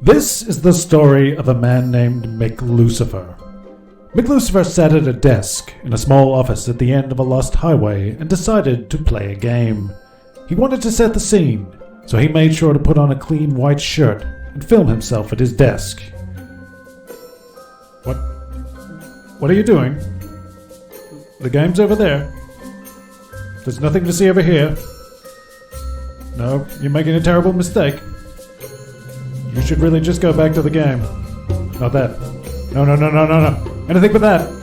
This is the story of a man named Mick Lucifer. Mick Lucifer sat at a desk in a small office at the end of a lost highway and decided to play a game. He wanted to set the scene, so he made sure to put on a clean white shirt and film himself at his desk. What are you doing? The game's over there. There's nothing to see over here. No, you're making a terrible mistake. You should really just go back to the game. Not that. No. Anything but that.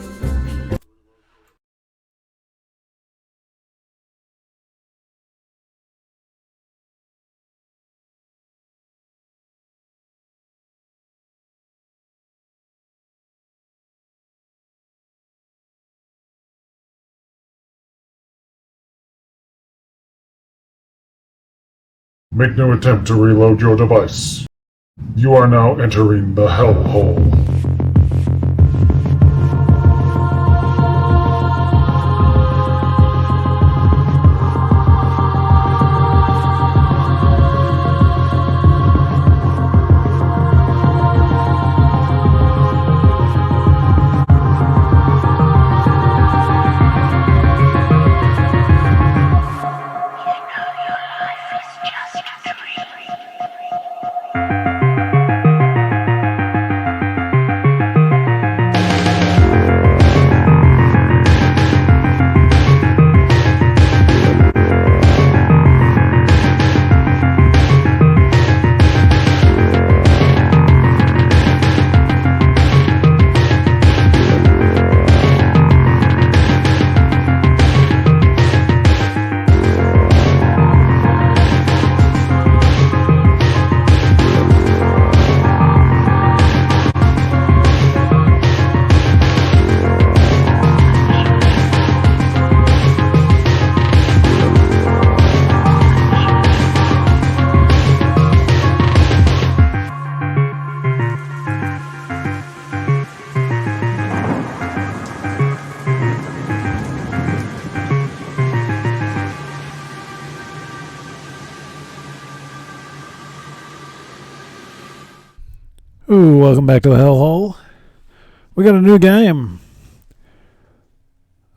Make no attempt to reload your device. You are now entering the Hellhole. Ooh, welcome back to the Hellhole. We got a new game.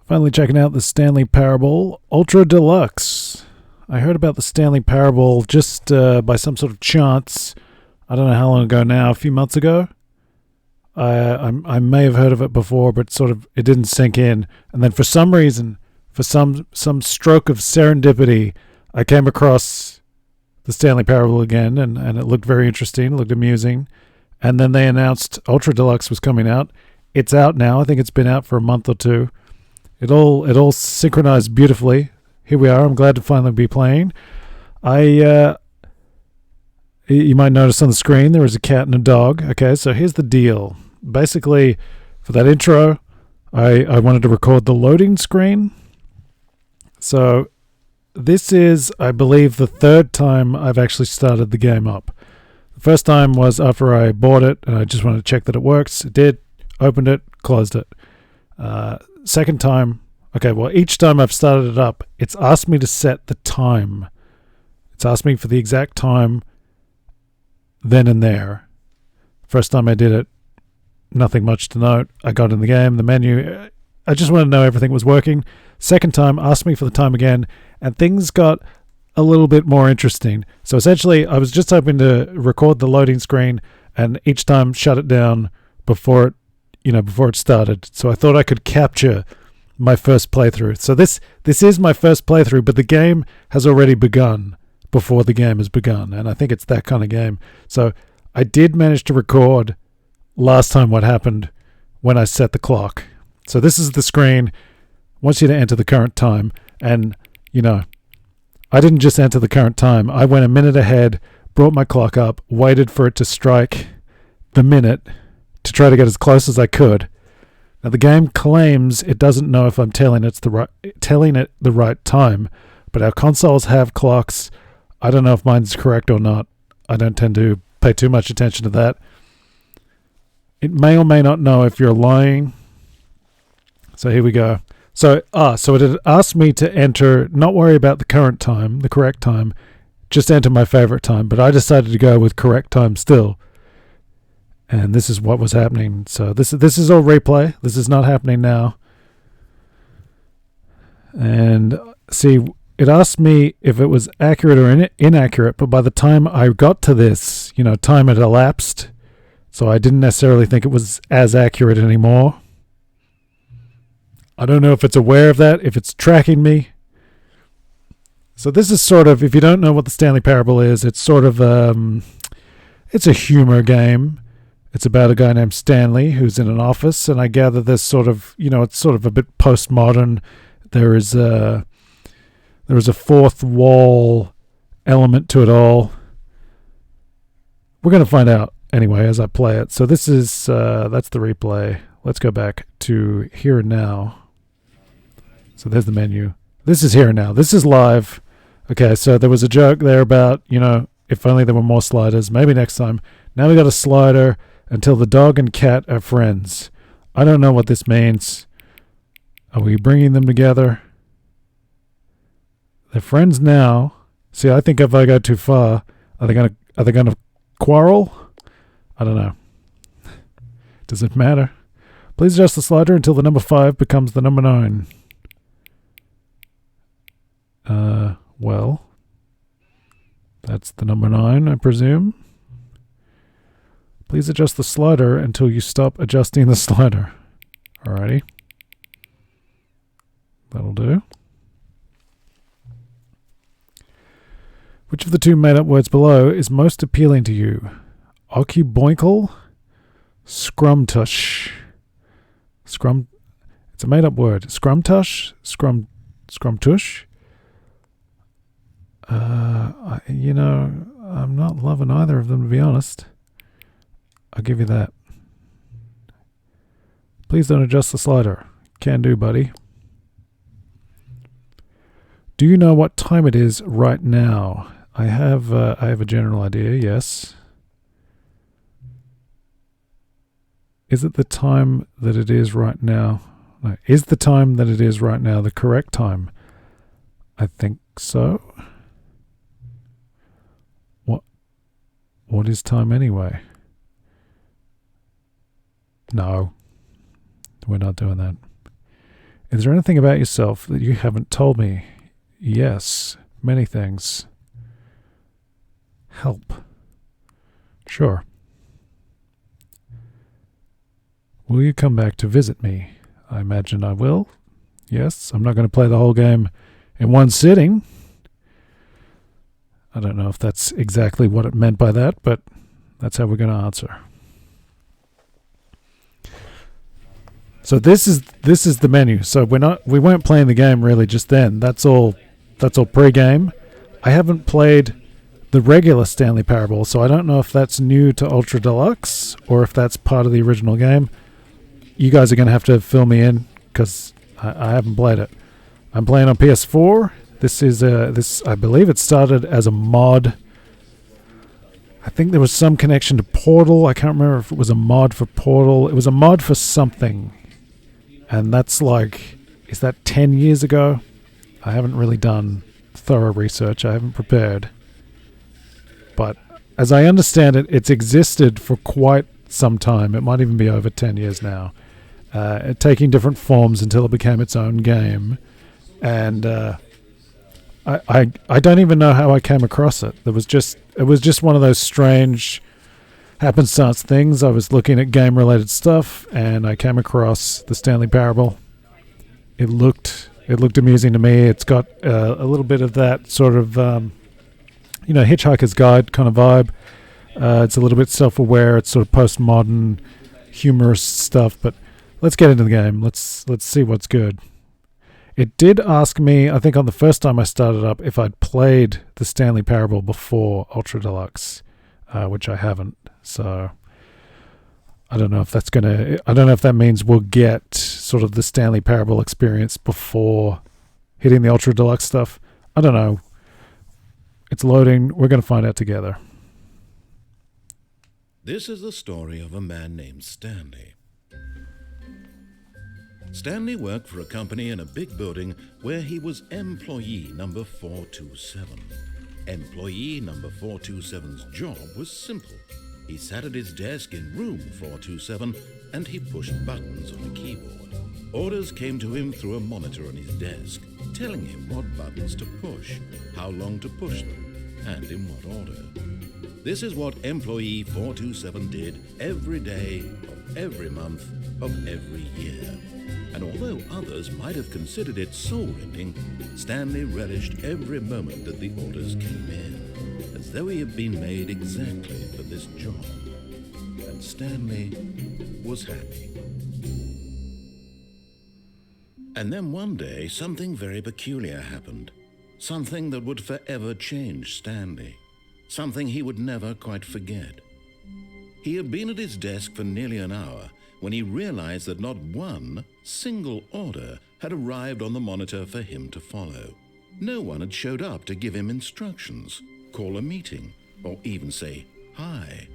Finally checking out the Stanley Parable Ultra Deluxe. I heard about the Stanley Parable just by some sort of chance. I don't know how long ago now, a few months ago. I may have heard of it before, but it didn't sink in. And then for some reason, for some stroke of serendipity, I came across the Stanley Parable again, and it looked very interesting, it looked amusing. And then they announced Ultra Deluxe was coming out. It's out now. I think it's been out for a month or two. It all synchronized beautifully. Here we are. I'm glad to finally be playing. You might notice on the screen there is a cat and a dog. Okay, so here's the deal. Basically, for that intro, I wanted to record the loading screen. So this is, I believe, the third time I've actually started the game up. First time was after I bought it, and I just wanted to check that it works. It did. Opened it, closed it. Second time, each time I've started it up, it's asked me to set the time. It's asked me for the exact time then and there. First time I did it, nothing much to note. I got in the game, the menu. I just wanted to know everything was working. Second time, asked me for the time again, and things got a little bit more interesting. So essentially, I was just hoping to record the loading screen and each time shut it down before it started. So I thought I could capture my first playthrough. So this is my first playthrough, but the game has already begun before the game has begun, and I think it's that kind of game. So I did manage to record last time what happened when I set the clock. So this is the screen. Wants you to enter the current time, and I didn't just enter the current time. I went a minute ahead, brought my clock up, waited for it to strike the minute to try to get as close as I could. Now the game claims it doesn't know if I'm telling it the right time, but our consoles have clocks. I don't know if mine's correct or not. I don't tend to pay too much attention to that. It may or may not know if you're lying. So here we go. So it had asked me to enter, not worry about the current time, the correct time, just enter my favorite time. But I decided to go with correct time still. And this is what was happening. So this is all replay. This is not happening now. And see, it asked me if it was accurate or inaccurate, but by the time I got to this, time had elapsed. So I didn't necessarily think it was as accurate anymore. I don't know if it's aware of that, if it's tracking me. So this is sort of, if you don't know what the Stanley Parable is, it's sort of, it's a humor game. It's about a guy named Stanley who's in an office, and I gather there's sort of, it's sort of a bit postmodern. There is a fourth wall element to it all. We're going to find out anyway as I play it. So this is, that's the replay. Let's go back to here and now. So there's the menu. This is here and now. This is live. Okay, so there was a joke there about, if only there were more sliders. Maybe next time. Now we got a slider until the dog and cat are friends. I don't know what this means. Are we bringing them together? They're friends now. See, I think if I go too far, are they gonna quarrel? I don't know. Does it matter? Please adjust the slider until the number 5 becomes the number 9. Well, that's the number 9, I presume. Please adjust the slider until you stop adjusting the slider. Alrighty. That'll do. Which of the 2 made-up words below is most appealing to you? Occuboinkle? Scrumtush. It's a made-up word. Scrumtush? Scrumtush? I'm not loving either of them, to be honest. I'll give you that. Please don't adjust the slider. Can do, buddy. Do you know what time it is right now? I have a general idea, yes. Is it the time that it is right now? No, is the time that it is right now the correct time? I think so. What is time anyway? No, we're not doing that. Is there anything about yourself that you haven't told me? Yes, many things. Help. Sure. Will you come back to visit me? I imagine I will. Yes, I'm not going to play the whole game in one sitting. I don't know if that's exactly what it meant by that, but that's how we're going to answer. So this is the menu. So we weren't playing the game really just then. That's all pre-game. I haven't played the regular Stanley Parable, so I don't know if that's new to Ultra Deluxe or if that's part of the original game. You guys are going to have to fill me in because I haven't played it. I'm playing on PS4. This is I believe it started as a mod. I think there was some connection to Portal. I can't remember if it was a mod for Portal. It was a mod for something. And that's is that 10 years ago? I haven't really done thorough research. I haven't prepared. But as I understand it, it's existed for quite some time. It might even be over 10 years now. Taking different forms until it became its own game. And I don't even know how I came across it. It was just one of those strange happenstance things. I was looking at game-related stuff, and I came across the Stanley Parable. It looked amusing to me. It's got a little bit of that sort of Hitchhiker's Guide kind of vibe. It's a little bit self-aware. It's sort of postmodern, humorous stuff. But let's get into the game. Let's see what's good. It did ask me, I think on the first time I started up, if I'd played the Stanley Parable before Ultra Deluxe, which I haven't. So I don't know if that means we'll get sort of the Stanley Parable experience before hitting the Ultra Deluxe stuff. I don't know. It's loading. We're going to find out together. This is the story of a man named Stanley. Stanley worked for a company in a big building where he was employee number 427. Employee number 427's job was simple. He sat at his desk in room 427 and he pushed buttons on a keyboard. Orders came to him through a monitor on his desk, telling him what buttons to push, how long to push them, and in what order. This is what employee 427 did every day of every month of every year. And although others might have considered it soul-rending, Stanley relished every moment that the orders came in, as though he had been made exactly for this job. And Stanley was happy. And then one day, something very peculiar happened. Something that would forever change Stanley. Something he would never quite forget. He had been at his desk for nearly an hour when he realized that not one single order had arrived on the monitor for him to follow. No one had showed up to give him instructions, call a meeting, or even say hi.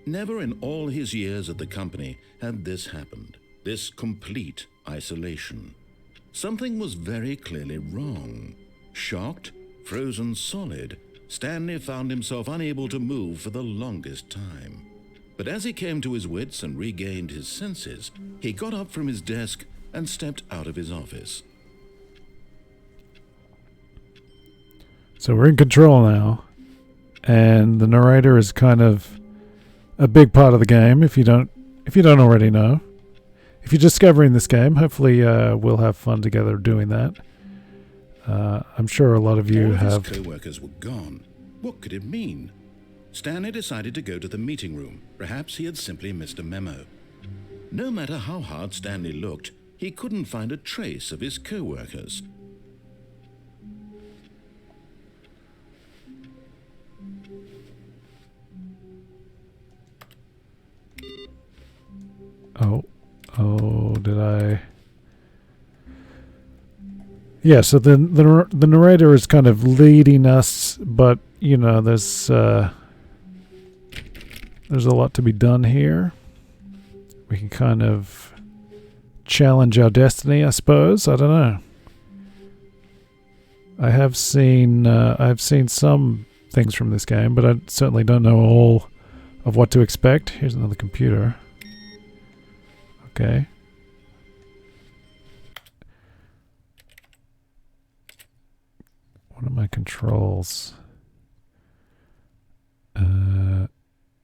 Never in all his years at the company had this happened, this complete isolation. Something was very clearly wrong. Shocked, frozen solid, Stanley found himself unable to move for the longest time. But as he came to his wits and regained his senses, he got up from his desk and stepped out of his office. So we're in control now, and the narrator is kind of a big part of the game. If you don't already know, if you're discovering this game, hopefully we'll have fun together doing that. I'm sure a lot of you have. His co-workers were gone. What could it mean? Stanley decided to go to the meeting room. Perhaps he had simply missed a memo. No matter how hard Stanley looked, he couldn't find a trace of his co-workers. Oh, did I? Yeah, so the narrator is kind of leading us, but you know, there's a lot to be done here. We can kind of challenge our destiny, I suppose. I don't know. I've seen some things from this game, but I certainly don't know all of what to expect. Here's another computer. Okay. What are my controls?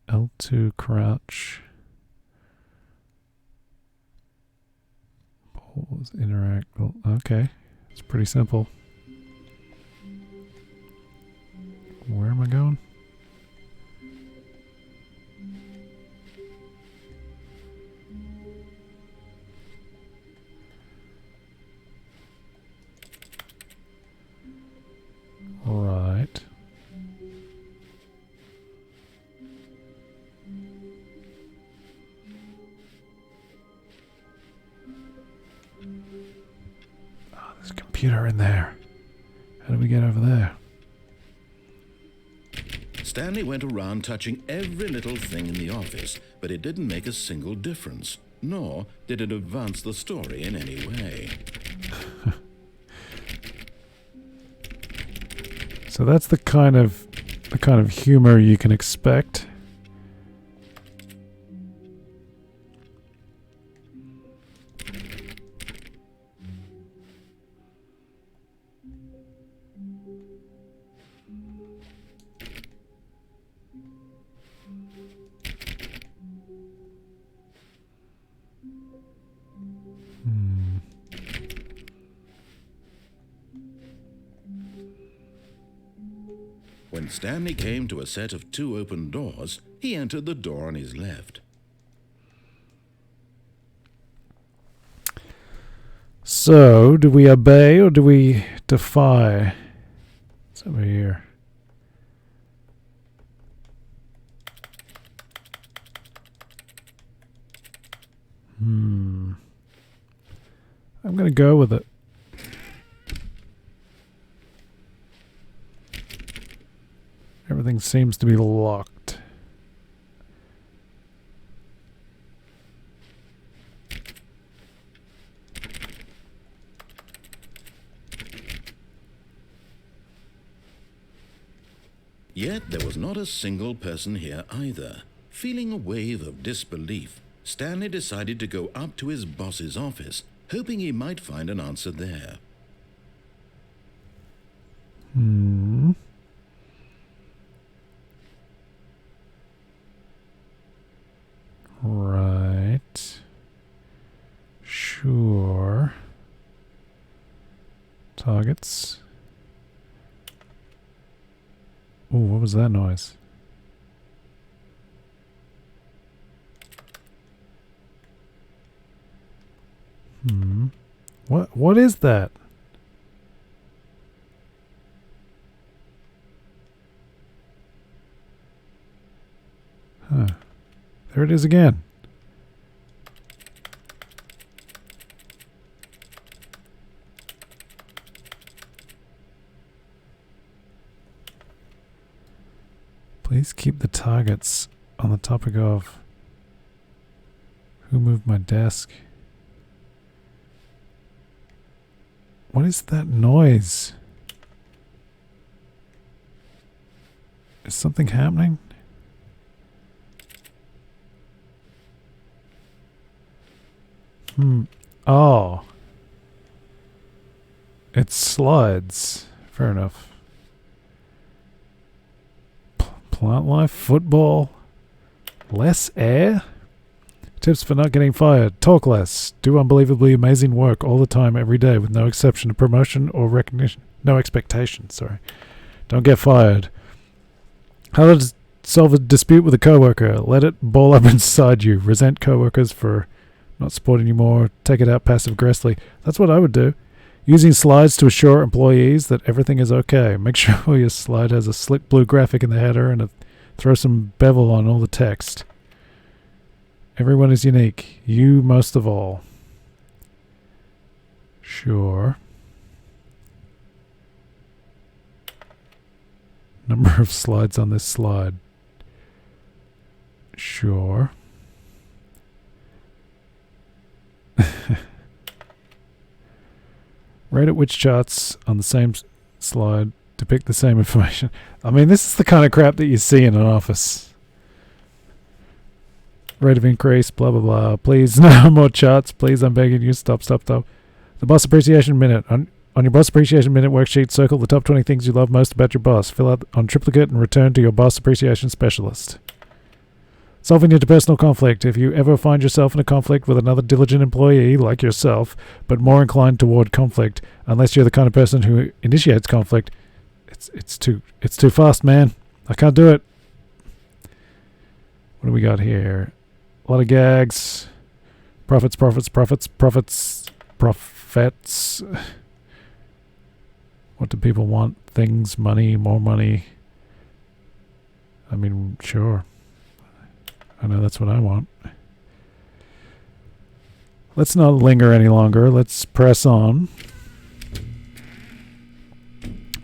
L2 crouch. Pause, interact. Okay. It's pretty simple. Where am I going? Right. Oh, there's a computer in there. How do we get over there? Stanley went around touching every little thing in the office, but it didn't make a single difference, nor did it advance the story in any way. So that's the kind of humor you can expect. When Stanley came to a set of 2 open doors, he entered the door on his left. So, do we obey or do we defy? It's over here. I'm going to go with it. Everything seems to be locked. Yet there was not a single person here either. Feeling a wave of disbelief, Stanley decided to go up to his boss's office, hoping he might find an answer there. Right. Sure. Targets. Oh, what was that noise? What is that? Huh. There it is again. Please keep the targets on the topic of who moved my desk. What is that noise? Is something happening? Oh. It slides. Fair enough. Plant life, football, less air? Tips for not getting fired. Talk less. Do unbelievably amazing work all the time, every day, with no exception of promotion or recognition. No expectation, sorry. Don't get fired. How to solve a dispute with a coworker. Let it ball up inside you. Resent coworkers for not supporting you more. Take it out passive-aggressively. That's what I would do. Using slides to assure employees that everything is okay. Make sure your slide has a slick blue graphic in the header and throw some bevel on all the text. Everyone is unique. You most of all. Sure. Number of slides on this slide. Sure. Rate at which charts on the same slide depict the same information. I mean, this is the kind of crap that you see in an office. Rate of increase, blah, blah, blah. Please, no more charts. Please, I'm begging you. Stop. The Boss Appreciation Minute. On your Boss Appreciation Minute worksheet, circle the top 20 things you love most about your boss. Fill out on triplicate and return to your Boss Appreciation Specialist. Solving interpersonal conflict. If you ever find yourself in a conflict with another diligent employee like yourself, but more inclined toward conflict, unless you're the kind of person who initiates conflict, it's too fast, man. I can't do it. What do we got here? A lot of gags. Profits. What do people want? Things, money, more money. I mean, sure. I know that's what I want. Let's not linger any longer. Let's press on.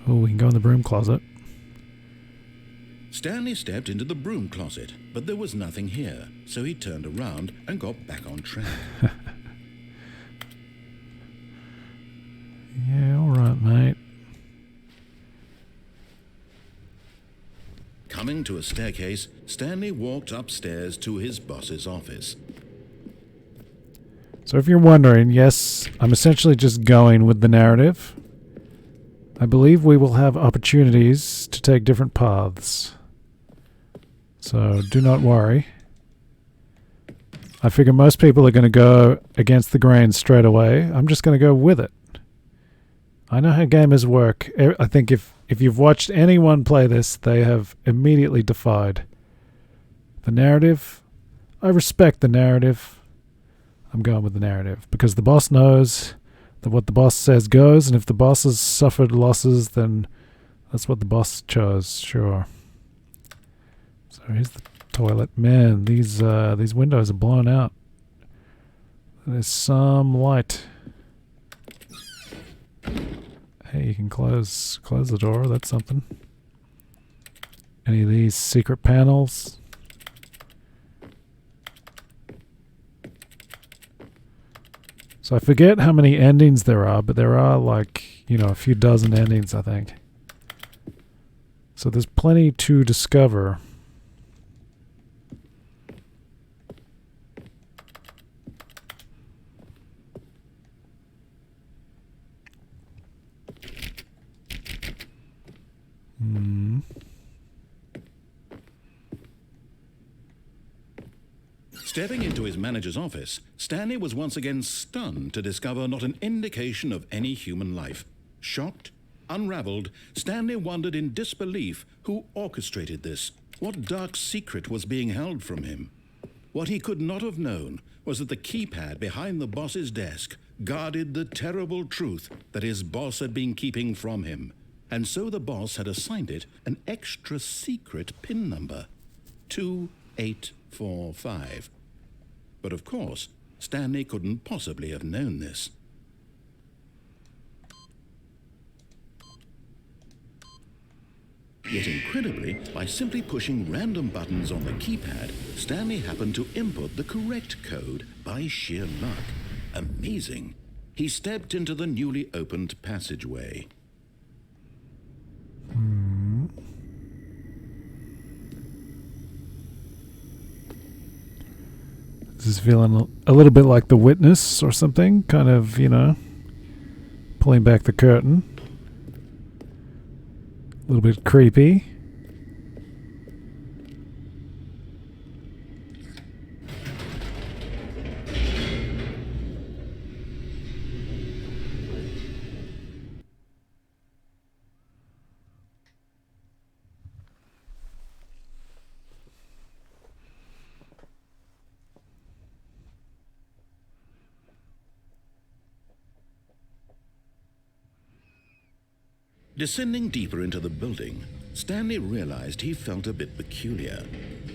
Oh, we can go in the broom closet. Stanley stepped into the broom closet, but there was nothing here, so he turned around and got back on track. Yeah, all right, mate. Coming to a staircase, Stanley walked upstairs to his boss's office. So if you're wondering, yes, I'm essentially just going with the narrative. I believe we will have opportunities to take different paths. So do not worry. I figure most people are going to go against the grain straight away. I'm just going to go with it. I know how gamers work. I think if you've watched anyone play this, they have immediately defied the narrative. I respect the narrative. I'm going with the narrative because the boss knows that what the boss says goes, and if the boss has suffered losses, then that's what the boss chose. Sure. So here's the toilet. Man, these windows are blown out. There's some light. Hey, you can close the door. That's something. Any of these secret panels? So I forget how many endings there are, but there are like, a few dozen endings, I think. So there's plenty to discover. Stepping into his manager's office, Stanley was once again stunned to discover not an indication of any human life. Shocked, unraveled, Stanley wondered in disbelief who orchestrated this. What dark secret was being held from him? What he could not have known was that the keypad behind the boss's desk guarded the terrible truth that his boss had been keeping from him. And so the boss had assigned it an extra secret PIN number, 2845. But of course, Stanley couldn't possibly have known this. Yet incredibly, by simply pushing random buttons on the keypad, Stanley happened to input the correct code by sheer luck. Amazing. He stepped into the newly opened passageway. This is feeling a little bit like The Witness or something, kind of, pulling back the curtain. A little bit creepy. Descending deeper into the building, Stanley realized he felt a bit peculiar.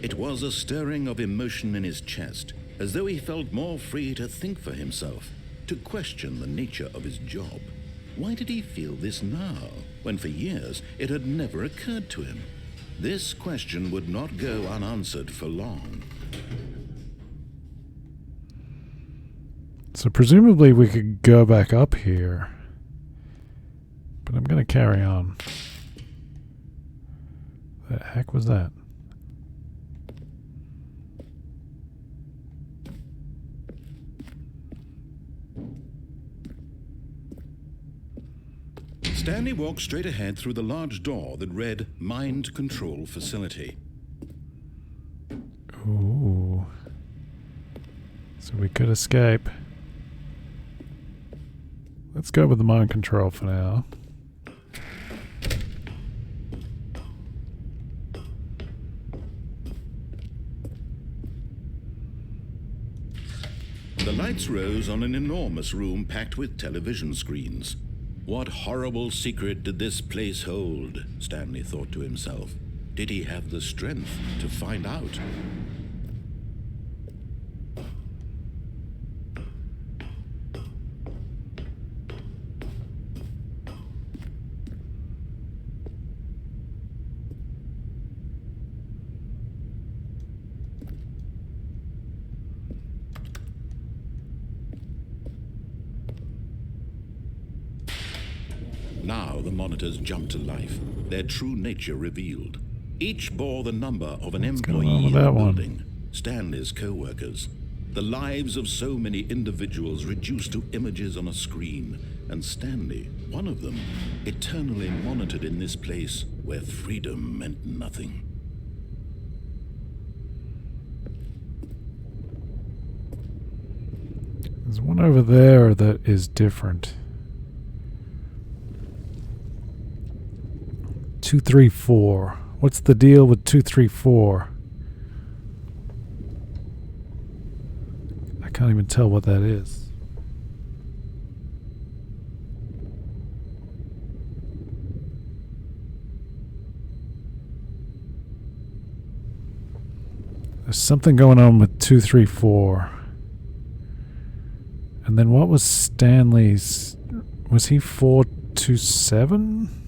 It was a stirring of emotion in his chest, as though he felt more free to think for himself, to question the nature of his job. Why did he feel this now, when for years it had never occurred to him? This question would not go unanswered for long. So presumably we could go back up here. But I'm going to carry on. The heck was that? Stanley walked straight ahead through the large door that read Mind Control Facility. Ooh. So we could escape. Let's go with the mind control for now. The lights rose on an enormous room packed with television screens. What horrible secret did this place hold? Stanley thought to himself. Did he have the strength to find out? Now the monitors jumped to life, their true nature revealed. Each bore the number of an employee in the building, Stanley's co-workers. The lives of so many individuals reduced to images on a screen, and Stanley, one of them, eternally monitored in this place where freedom meant nothing. There's one over there that is different. 234. What's the deal with 234? I can't even tell what that is. There's something going on with 234. And then what was Stanley's? Was he 427?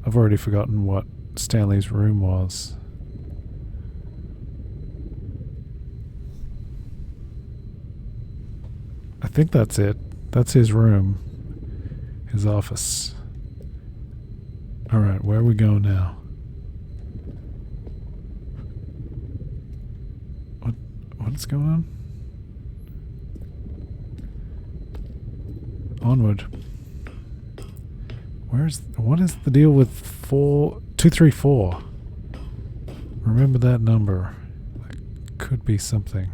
I've already forgotten what Stanley's room was. I think that's it. That's his room. His office. Alright, where are we going now? What's going on? Onward. What is the deal with 234. Remember that number. That could be something.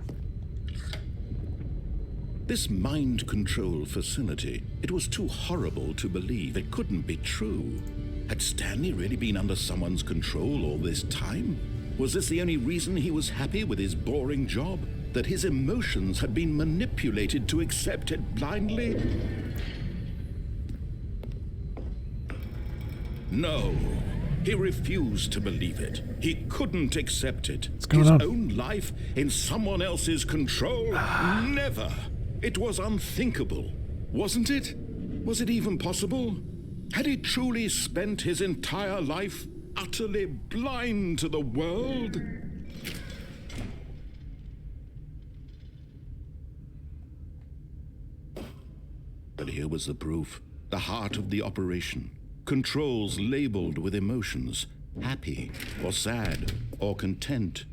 This mind control facility, it was too horrible to believe. It couldn't be true. Had Stanley really been under someone's control all this time? Was this the only reason he was happy with his boring job? That his emotions had been manipulated to accept it blindly? No. He refused to believe it. He couldn't accept it. What's going his on? own life in someone else's control? Never. It was unthinkable, wasn't it? Was it even possible? Had he truly spent his entire life utterly blind to the world? But here was the proof. The heart of the operation. Controls labeled with emotions. Happy, or sad, or content.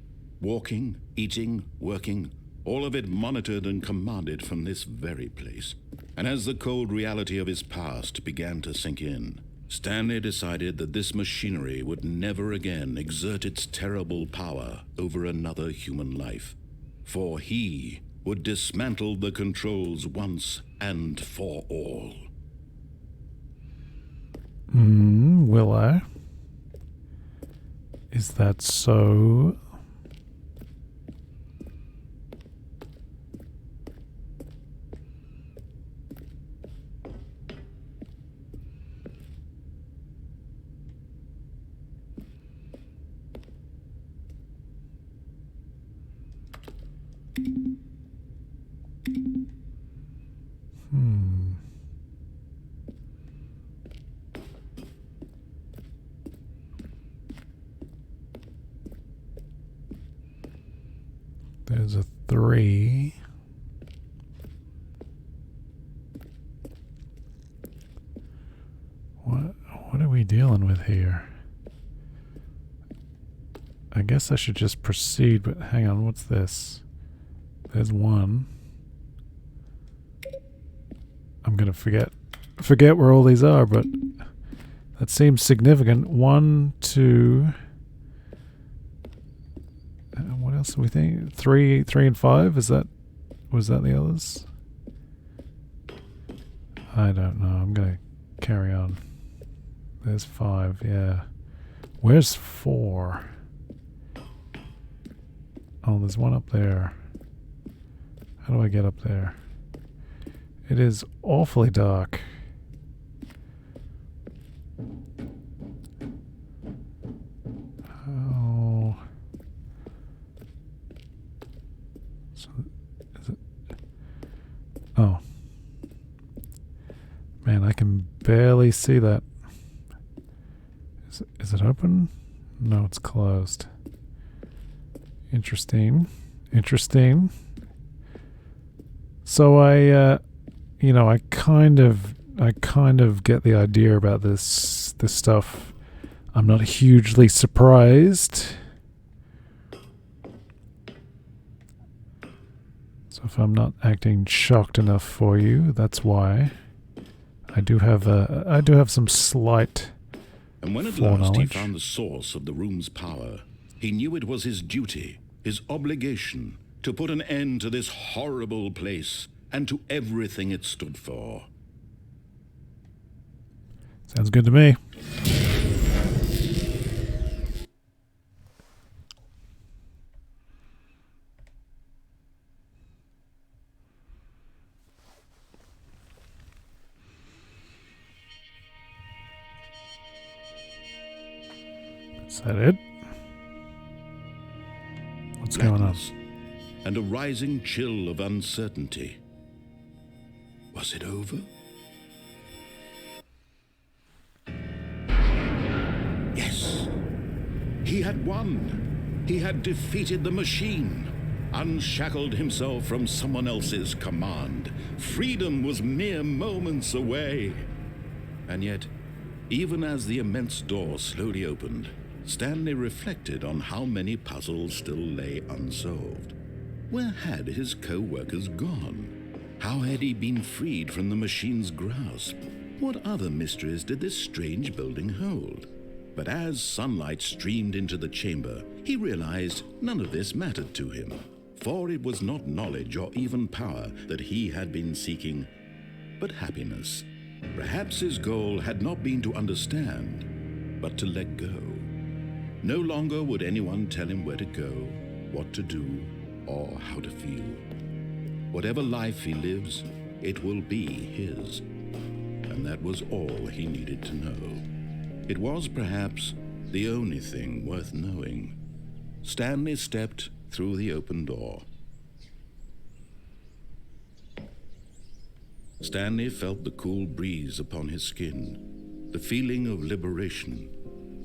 Walking, eating, working. All of it monitored and commanded from this very place. And as the cold reality of his past began to sink in, Stanley decided that this machinery would never again exert its terrible power over another human life. For he would dismantle the controls once and for all. Will I? Is that so? There's a 3. What are we dealing with here? I guess I should just proceed, but hang on, what's this? There's 1. I'm gonna forget where all these are, but that seems significant. 1, 2. What else do we think? 3 and 5? Was that the others? I don't know. I'm gonna carry on. There's 5, yeah. Where's 4? Oh, there's 1 up there. How do I get up there? It is awfully dark. Oh. So, is it? Oh. Man, I can barely see that. Is it open? No, it's closed. Interesting. So I kind of get the idea about this stuff. I'm not hugely surprised. So if I'm not acting shocked enough for you, that's why. I do have some slight And when at last he found the source of the room's power, he knew it was his duty, his obligation, to put an end to this horrible place and to everything it stood for. Sounds good to me. Is that it? What's going on? And a rising chill of uncertainty. Was it over? Yes. He had won. He had defeated the machine, unshackled himself from someone else's command. Freedom was mere moments away. And yet, even as the immense door slowly opened, Stanley reflected on how many puzzles still lay unsolved. Where had his co-workers gone? How had he been freed from the machine's grasp? What other mysteries did this strange building hold? But as sunlight streamed into the chamber, he realized none of this mattered to him, for it was not knowledge or even power that he had been seeking, but happiness. Perhaps his goal had not been to understand, but to let go. No longer would anyone tell him where to go, what to do, or how to feel. Whatever life he lives, it will be his. And that was all he needed to know. It was perhaps the only thing worth knowing. Stanley stepped through the open door. Stanley felt the cool breeze upon his skin, the feeling of liberation,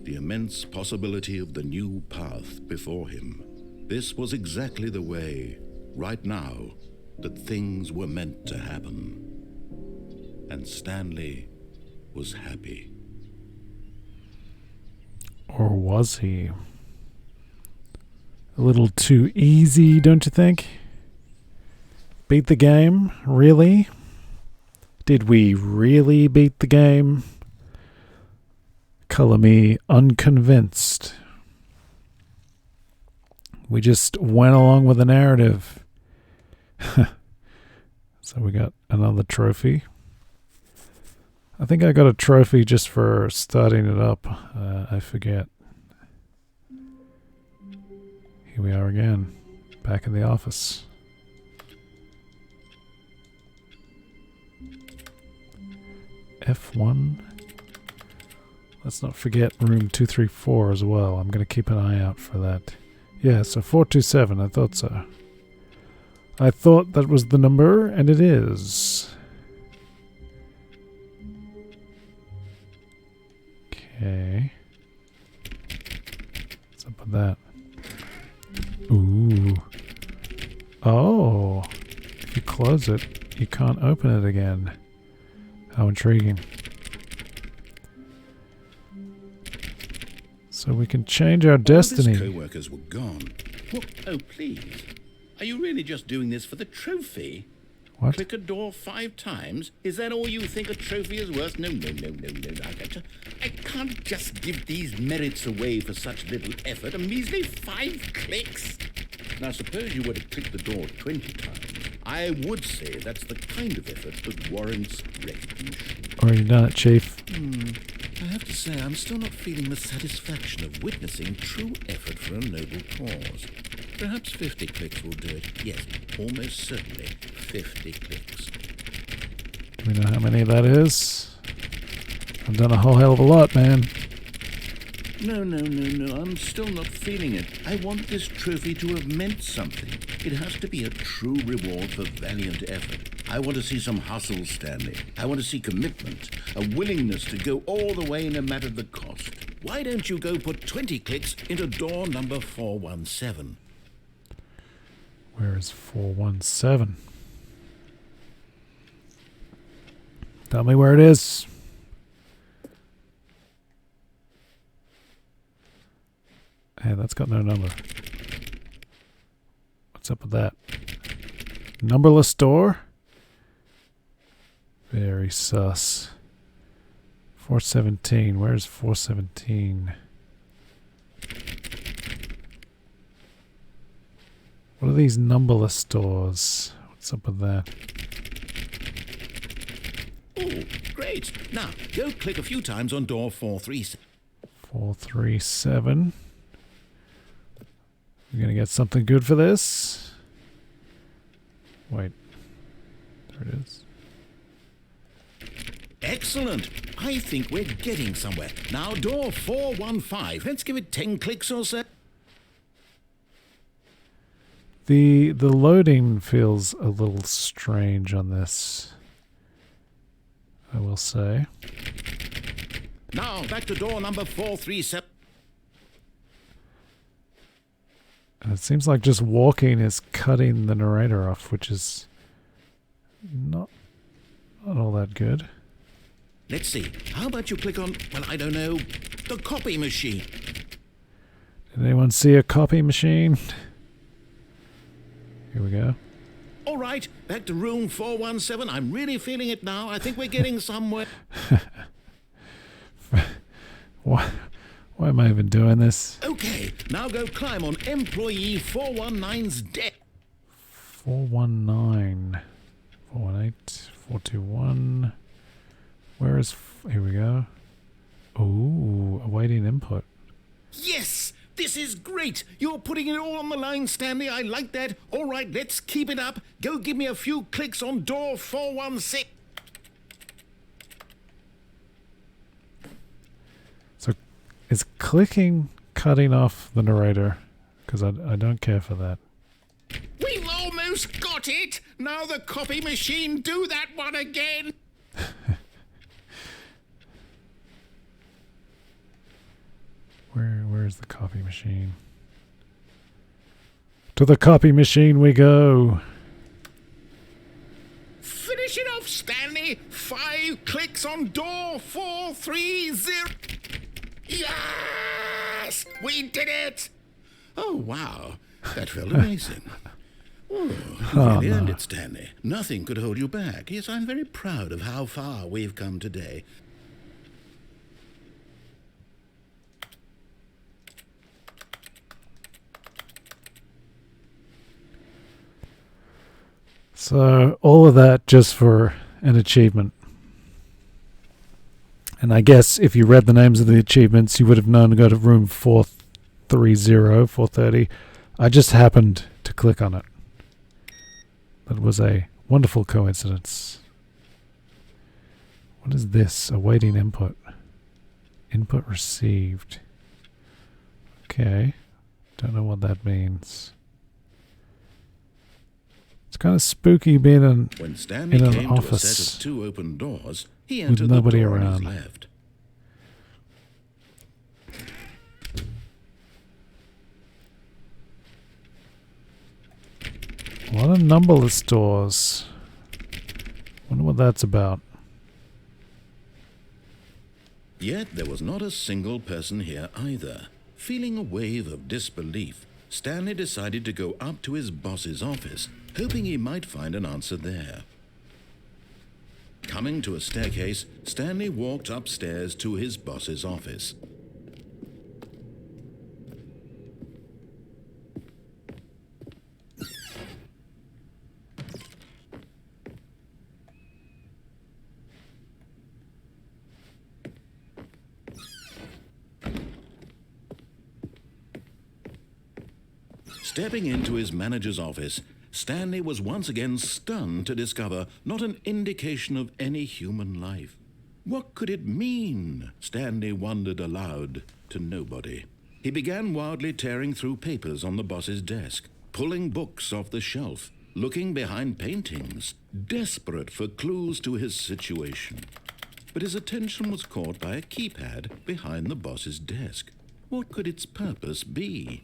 the immense possibility of the new path before him. This was exactly the way, right now, that things were meant to happen. And Stanley was happy. Or was he? A little too easy, don't you think? Beat the game? Really? Did we really beat the game? Color me unconvinced. We just went along with the narrative. So we got another trophy. I think I got a trophy just for starting it up. I forget. Here we are again, back in the office. F1. Let's not forget room 234 as well. I'm going to keep an eye out for that. Yeah, so 427, I thought so. I thought that was the number, and it is. Okay. What's up with that? Ooh. Oh. If you close it, you can't open it again. How intriguing. So we can change our destiny. All his co-workers were gone. What? Oh, please. Are you really just doing this for the trophy? What? Click a door 5 times? Is that all you think a trophy is worth? No. I can't just give these merits away for such little effort. A measly 5 clicks. Now, suppose you were to click the door 20 times. I would say that's the kind of effort that warrants recognition. Already done it, Chief. I have to say, I'm still not feeling the satisfaction of witnessing true effort for a noble cause. Perhaps 50 clicks will do it. Yes, almost certainly 50 clicks. Do we know how many that is? I've done a whole hell of a lot, man. No. I'm still not feeling it. I want this trophy to have meant something. It has to be a true reward for valiant effort. I want to see some hustle, Stanley. I want to see commitment, a willingness to go all the way no matter the cost. Why don't you go put 20 clicks into door number 417? Where is 417? Tell me where it is. Hey, that's got no number. What's up with that? Numberless door? Very sus. 417. Where's 417? What are these numberless doors? What's up with that? Oh, great. Now, go click a few times on door 437. 437. We're going to get something good for this. Wait. There it is. Excellent. I think we're getting somewhere. Now, door 415. Let's give it 10 clicks or so. The loading feels a little strange on this, I will say. Now, back to door number 437. And it seems like just walking is cutting the narrator off, which is not all that good. Let's see. How about you click on, well, I don't know, the copy machine. Did anyone see a copy machine? Here we go. All right, back to room 417. I'm really feeling it now. I think we're getting somewhere. Why am I even doing this? Okay, now go climb on employee 419's deck. 419. 418. 421. Where is... Here we go. Ooh, awaiting input. Yes! This is great! You're putting it all on the line, Stanley. I like that. All right, let's keep it up. Go give me a few clicks on door 416. So, is clicking cutting off the narrator? Because I don't care for that. We've almost got it! Now the copy machine, do that one again! Where's the copy machine? To the copy machine we go. Finish it off, Stanley! 5 clicks on door 430. Yes! We did it! Oh, wow. That felt amazing. Oh, you really earned it, Stanley. Nothing could hold you back. Yes, I'm very proud of how far we've come today. So, all of that just for an achievement. And I guess if you read the names of the achievements, you would have known to go to room 430, 430. I just happened to click on it. That was a wonderful coincidence. What is this? Awaiting input. Input received. Okay. Don't know what that means. It's kind of spooky being When Stanley in an came to a office set of 2 open doors, he with entered nobody the door around. on his left. A lot of numberless doors. Wonder what that's about. Yet there was not a single person here either. Feeling a wave of disbelief, Stanley decided to go up to his boss's office, hoping he might find an answer there. Coming to a staircase, Stanley walked upstairs to his boss's office. Stepping into his manager's office, Stanley was once again stunned to discover not an indication of any human life. What could it mean? Stanley wondered aloud to nobody. He began wildly tearing through papers on the boss's desk, pulling books off the shelf, looking behind paintings, desperate for clues to his situation. But his attention was caught by a keypad behind the boss's desk. What could its purpose be?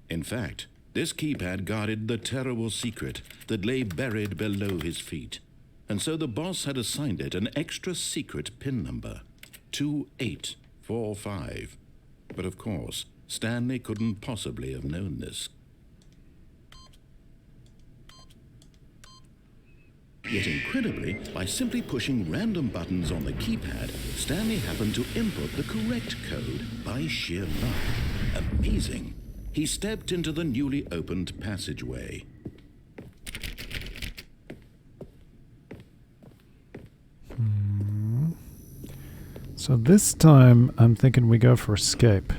In fact, this keypad guarded the terrible secret that lay buried below his feet. And so the boss had assigned it an extra secret PIN number, 2845. But of course, Stanley couldn't possibly have known this. Yet incredibly, by simply pushing random buttons on the keypad, Stanley happened to input the correct code by sheer luck. Amazing. He stepped into the newly opened passageway. So this time, I'm thinking we go for escape.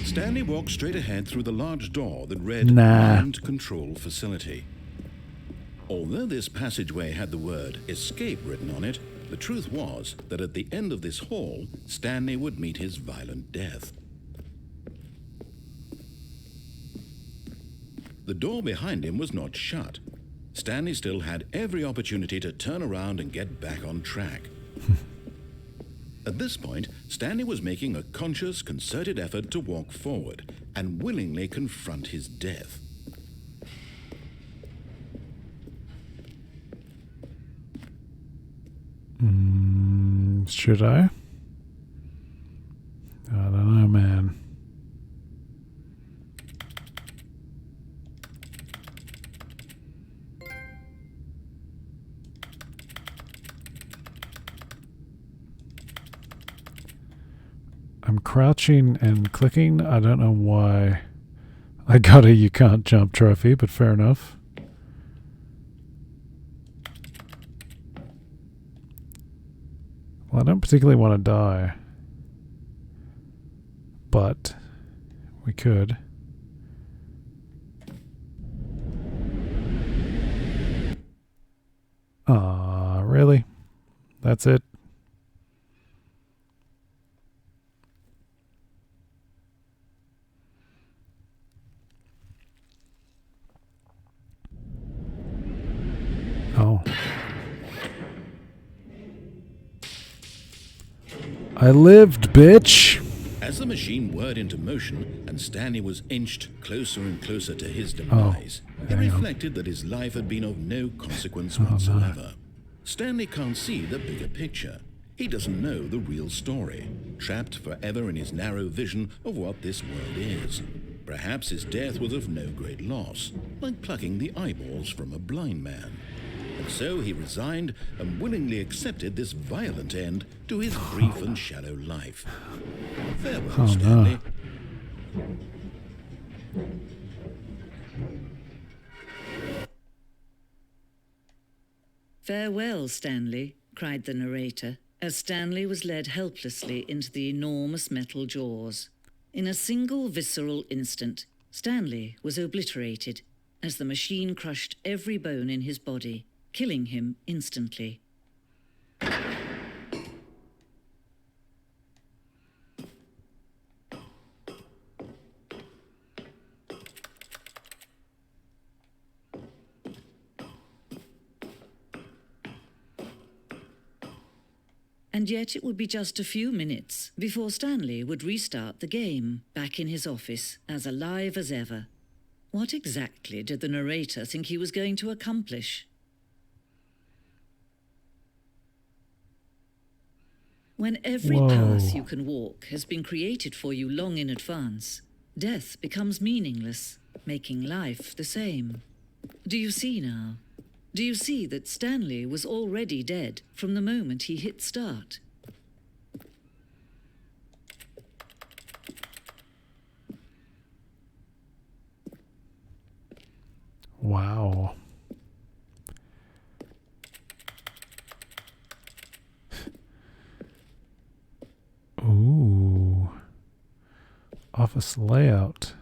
Stanley walked straight ahead through the large door that read Mind Control Facility. Although this passageway had the word escape written on it, the truth was that at the end of this hall, Stanley would meet his violent death. The door behind him was not shut. Stanley still had every opportunity to turn around and get back on track. At this point, Stanley was making a conscious, concerted effort to walk forward and willingly confront his death. Should I? I don't know, man. I'm crouching and clicking. I don't know why I got a you can't jump trophy, but fair enough. Well, I don't particularly want to die, but we could. Really? That's it? Oh. I lived, bitch! As the machine whirred into motion and Stanley was inched closer and closer to his demise, he reflected that his life had been of no consequence whatsoever. Stanley can't see the bigger picture. He doesn't know the real story, trapped forever in his narrow vision of what this world is. Perhaps his death was of no great loss, like plucking the eyeballs from a blind man. And so he resigned and willingly accepted this violent end to his brief and shallow life. Farewell, Stanley. "Farewell, Stanley," cried the narrator, as Stanley was led helplessly into the enormous metal jaws. In a single visceral instant, Stanley was obliterated as the machine crushed every bone in his body, killing him instantly. And yet it would be just a few minutes before Stanley would restart the game, back in his office, as alive as ever. What exactly did the narrator think he was going to accomplish? When every path you can walk has been created for you long in advance, death becomes meaningless, making life the same. Do you see now? Do you see that Stanley was already dead from the moment he hit start? Wow. Ooh. Office layout.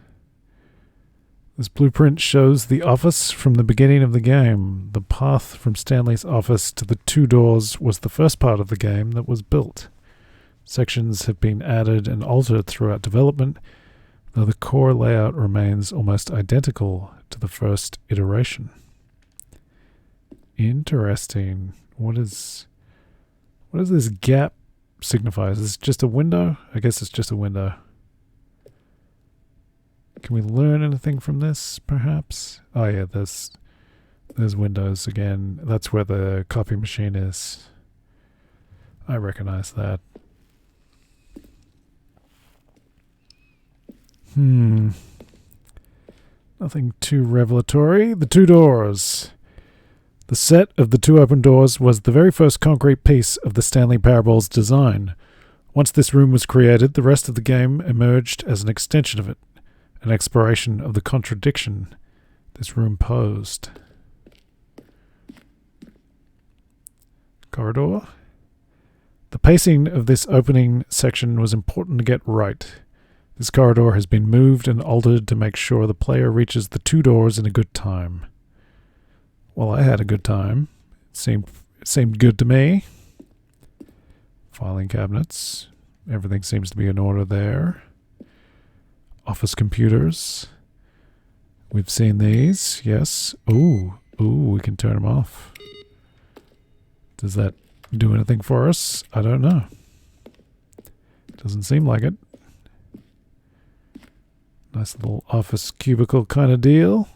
This blueprint shows the office from the beginning of the game. The path from Stanley's office to the two doors was the first part of the game that was built. Sections have been added and altered throughout development, though the core layout remains almost identical to the first iteration. Interesting. What does this gap signify? Is this just a window? I guess it's just a window. Can we learn anything from this, perhaps? Oh yeah, there's windows again. That's where the copy machine is. I recognize that. Nothing too revelatory. The two doors. The set of the two open doors was the very first concrete piece of the Stanley Parable's design. Once this room was created, the rest of the game emerged as an extension of it, an exploration of the contradiction this room posed. Corridor. The pacing of this opening section was important to get right. This corridor has been moved and altered to make sure the player reaches the two doors in a good time. Well, I had a good time. It seemed good to me. Filing cabinets. Everything seems to be in order there. Office computers. We've seen these, yes. Ooh, Ooh, we can turn them off. Does that do anything for us? I don't know. Doesn't seem like it. Nice little office cubicle kind of deal.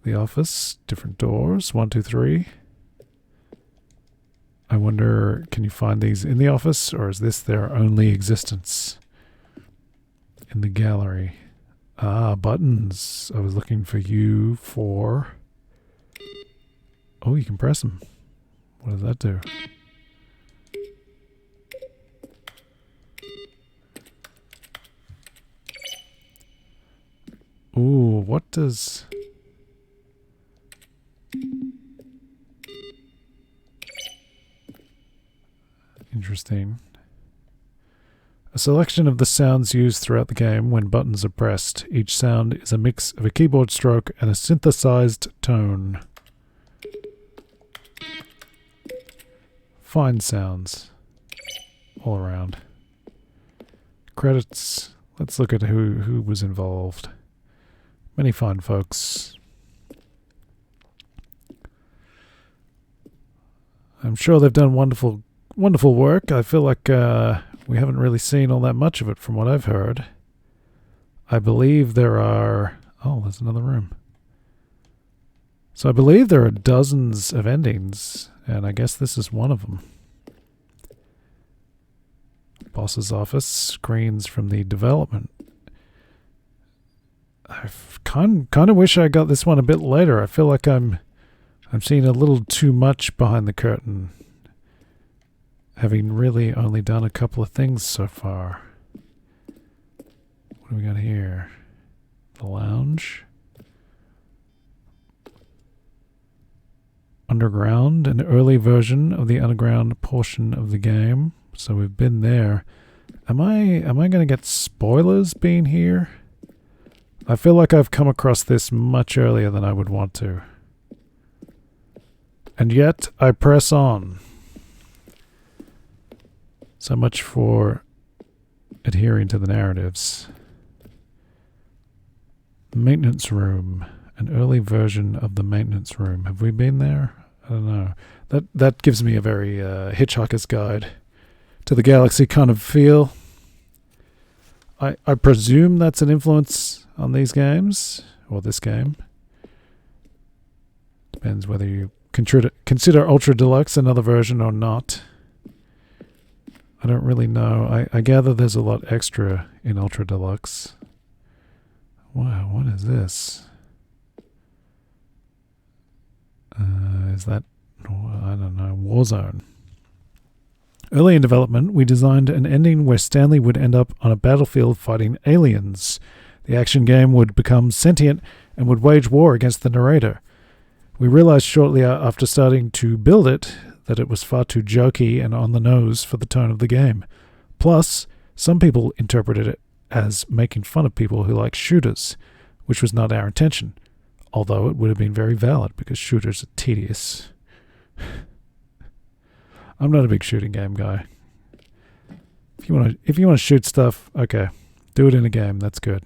The office, different doors, 1, 2, 3. I wonder, can you find these in the office, or is this their only existence? In the gallery. Ah, buttons. I was looking for you for... Oh, you can press them. What does that do? Ooh, what does... Interesting. A selection of the sounds used throughout the game when buttons are pressed. Each sound is a mix of a keyboard stroke and a synthesized tone. Fine sounds. All around. Credits. Let's look at who was involved. Many fine folks. I'm sure they've done wonderful work. I feel like we haven't really seen all that much of it from what I've heard. I believe there are... Oh, there's another room. So I believe there are dozens of endings, and I guess this is one of them. Boss's office, screens from the development. I kind of wish I got this one a bit later. I feel like I'm seeing a little too much behind the curtain, having really only done a couple of things so far. What do we got here? The lounge. Underground, an early version of the underground portion of the game. So we've been there. Am I going to get spoilers being here? I feel like I've come across this much earlier than I would want to. And yet, I press on. So much for adhering to the narratives. Maintenance room. An early version of the maintenance room. Have we been there? I don't know. That gives me a very Hitchhiker's Guide to the Galaxy kind of feel. I presume that's an influence on these games, or this game. Depends whether you consider Ultra Deluxe another version or not. I don't really know. I gather there's a lot extra in Ultra Deluxe. Wow, what is this? Is that, I don't know, Warzone. Early in development, we designed an ending where Stanley would end up on a battlefield fighting aliens. The action game would become sentient and would wage war against the narrator. We realized shortly after starting to build it that it was far too jokey and on the nose for the tone of the game. Plus, some people interpreted it as making fun of people who like shooters, which was not our intention, although it would have been very valid because shooters are tedious. I'm not a big shooting game guy. If you want to shoot stuff, okay, do it in a game. That's good.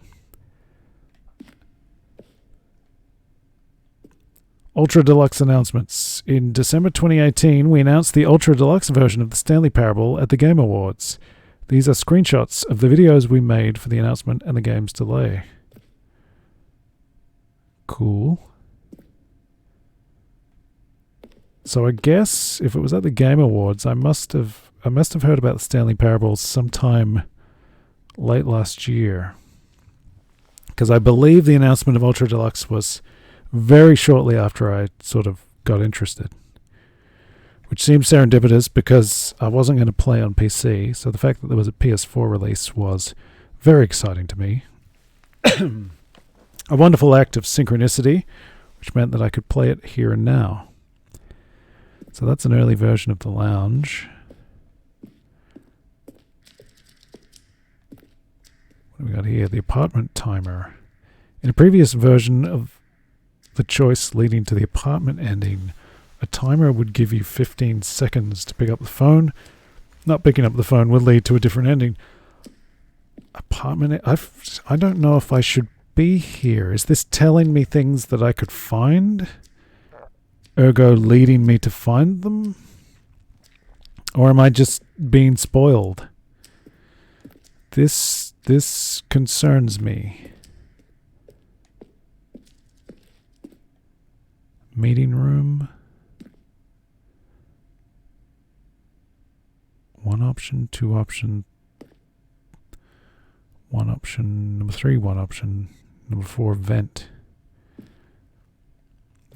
Ultra Deluxe announcements. In December 2018, we announced the Ultra Deluxe version of the Stanley Parable at the Game Awards. These are screenshots of the videos we made for the announcement and the game's delay. Cool. So I guess if it was at the Game Awards, I must have heard about the Stanley Parable sometime late last year. Because I believe the announcement of Ultra Deluxe was very shortly after I sort of got interested. Which seems serendipitous because I wasn't going to play on PC, so the fact that there was a PS4 release was very exciting to me. A wonderful act of synchronicity, which meant that I could play it here and now. So that's an early version of the lounge. What do we got here? The apartment timer. In a previous version of the choice leading to the apartment ending, a timer would give you 15 seconds to pick up the phone. Not picking up the phone would lead to a different ending. Apartment... I don't know if I should be here? Is this telling me things that I could find? Ergo leading me to find them? Or am I just being spoiled? This concerns me. Meeting room. One option, two option. One option, number 3, one option. Number 4, vent.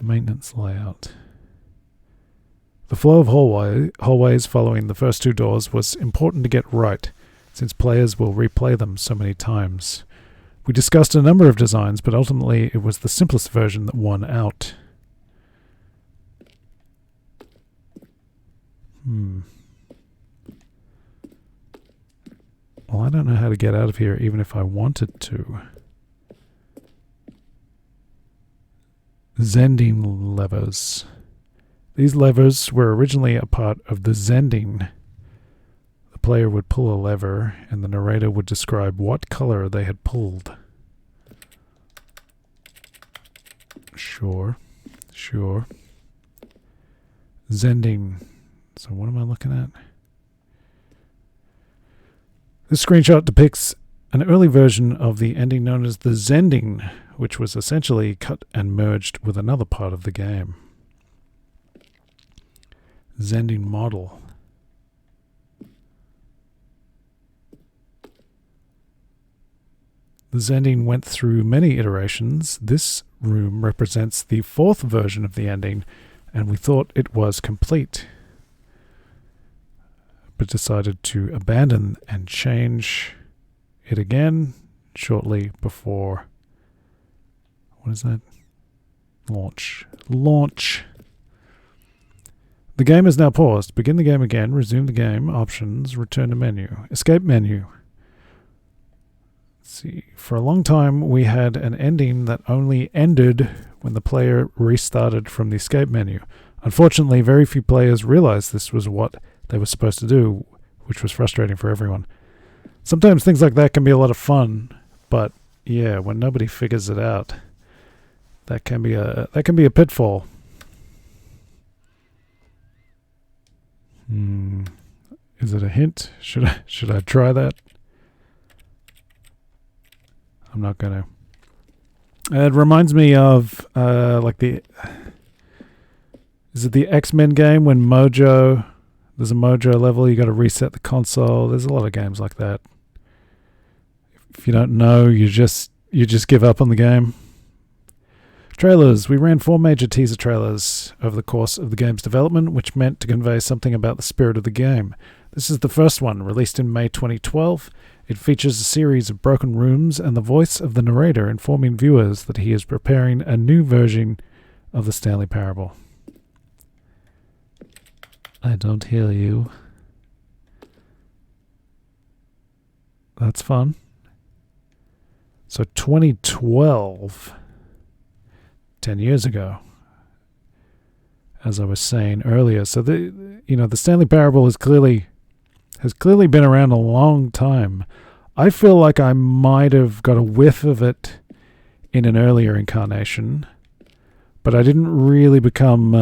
Maintenance layout. The flow of hallways following the first 2 doors was important to get right, since players will replay them so many times. We discussed a number of designs, but ultimately it was the simplest version that won out. Well, I don't know how to get out of here even if I wanted to. Zending levers. These levers were originally a part of the zending. The player would pull a lever and the narrator would describe what color they had pulled. Sure. Zending. So what am I looking at? This screenshot depicts an early version of the ending known as the zending, which was essentially cut and merged with another part of the game. Zending model. The zending went through many iterations. This room represents the 4th version of the ending, and we thought it was complete, but decided to abandon and change it again shortly before, what is that? Launch. The game is now paused. Begin the game again. Resume the game. Options. Return to menu. Escape menu. Let's see. For a long time, we had an ending that only ended when the player restarted from the escape menu. Unfortunately, very few players realized this was what they were supposed to do, which was frustrating for everyone. Sometimes things like that can be a lot of fun, but yeah, when nobody figures it out, that can be a pitfall. Is it a hint? Should I try that? I'm not gonna. It reminds me of is it the X-Men game when there's a Mojo level, you got to reset the console. There's a lot of games like that. If you don't know, you just give up on the game. Trailers. We ran 4 major teaser trailers over the course of the game's development, which meant to convey something about the spirit of the game. This is the first one, released in May 2012. It features a series of broken rooms and the voice of the narrator informing viewers that he is preparing a new version of the Stanley Parable. I don't hear you. That's fun. So 2012, 10 years ago, as I was saying earlier. So the Stanley Parable has clearly been around a long time. I feel like I might have got a whiff of it in an earlier incarnation, but I didn't really become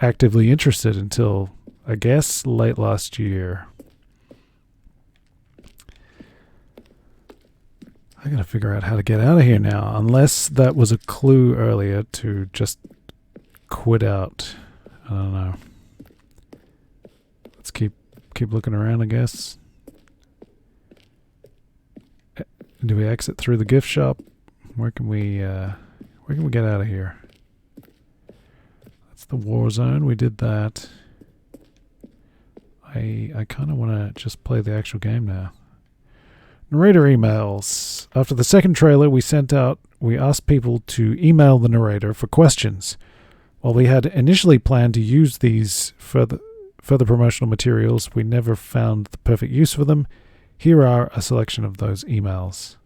actively interested until, I guess, late last year. I gotta figure out how to get out of here now, unless that was a clue earlier to just quit out. I don't know. Let's keep looking around, I guess. Do we exit through the gift shop? Where can we get out of here? That's the war zone. We did that. I kind of want to just play the actual game now. Narrator emails. After the second trailer we asked people to email the narrator for questions. While we had initially planned to use these further promotional materials, we never found the perfect use for them. Here are a selection of those emails.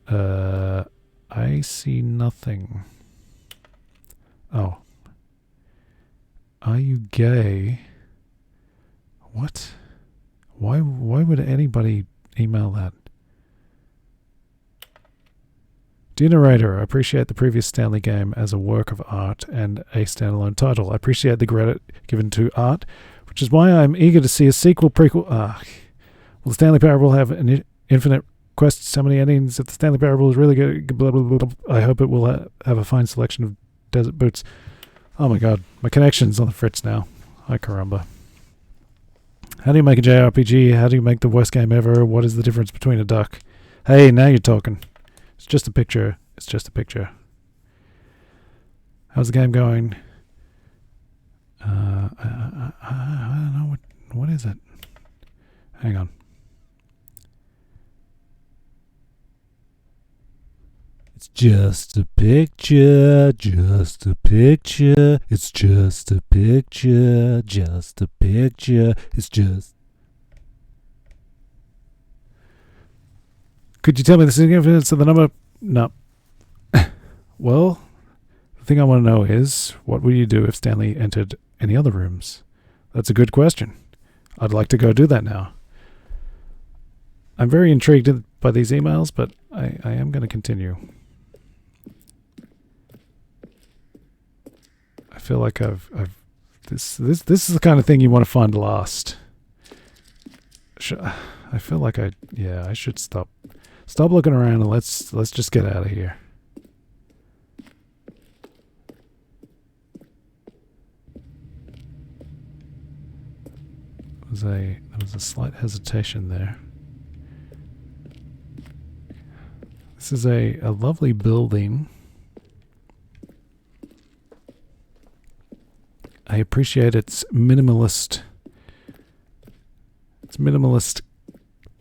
I see nothing. Oh. Are you gay? What? Why would anybody email that? Dear narrator, I appreciate the previous Stanley game as a work of art and a standalone title. I appreciate the credit given to art, which is why I'm eager to see a sequel, prequel. Will the Stanley Parable have an infinite quest? How many endings? If the Stanley Parable is really good, blah, blah, blah, blah, I hope it will have a fine selection of desert boots. Oh my god, my connection's on the fritz now. Hi, caramba. How do you make a JRPG? How do you make the worst game ever? What is the difference between a duck? Hey, now you're talking. It's just a picture. It's just a picture. How's the game going? I don't know. What is it? Hang on. It's just a picture, just a picture. It's just a picture, just a picture. It's just... Could you tell me the significance of the number? No. Well, the thing I want to know is, what would you do if Stanley entered any other rooms? That's a good question. I'd like to go do that now. I'm very intrigued by these emails, but I am going to continue. I feel like this is the kind of thing you want to find last. I feel like I should stop looking around and let's just get out of here. There was a slight hesitation there. This is a lovely building. I appreciate its minimalist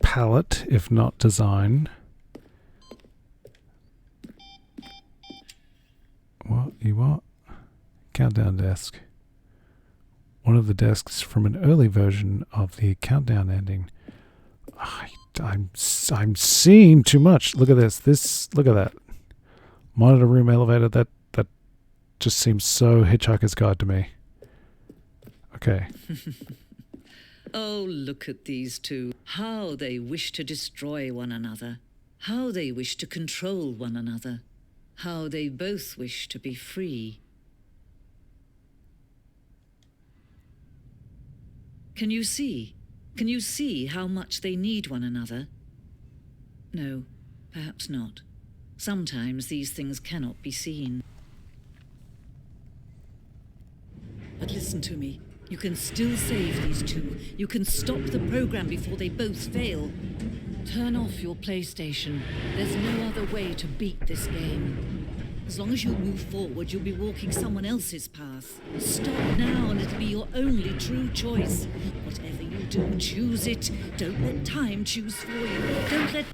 palette, if not design. What? Countdown desk. One of the desks from an early version of the countdown ending. I'm seeing too much. Look at this. Look at that. Monitor room elevator. That just seems so Hitchhiker's Guide to me. Okay. Oh, look at these two. How they wish to destroy one another. How they wish to control one another. How they both wish to be free. Can you see? Can you see how much they need one another? No, perhaps not. Sometimes these things cannot be seen. But listen to me. You can still save these two. You can stop the program before they both fail. Turn off your PlayStation. There's no other way to beat this game. As long as you move forward, you'll be walking someone else's path. Stop now and it'll be your only true choice. Whatever you do, choose it. Don't let time choose for you. Don't let...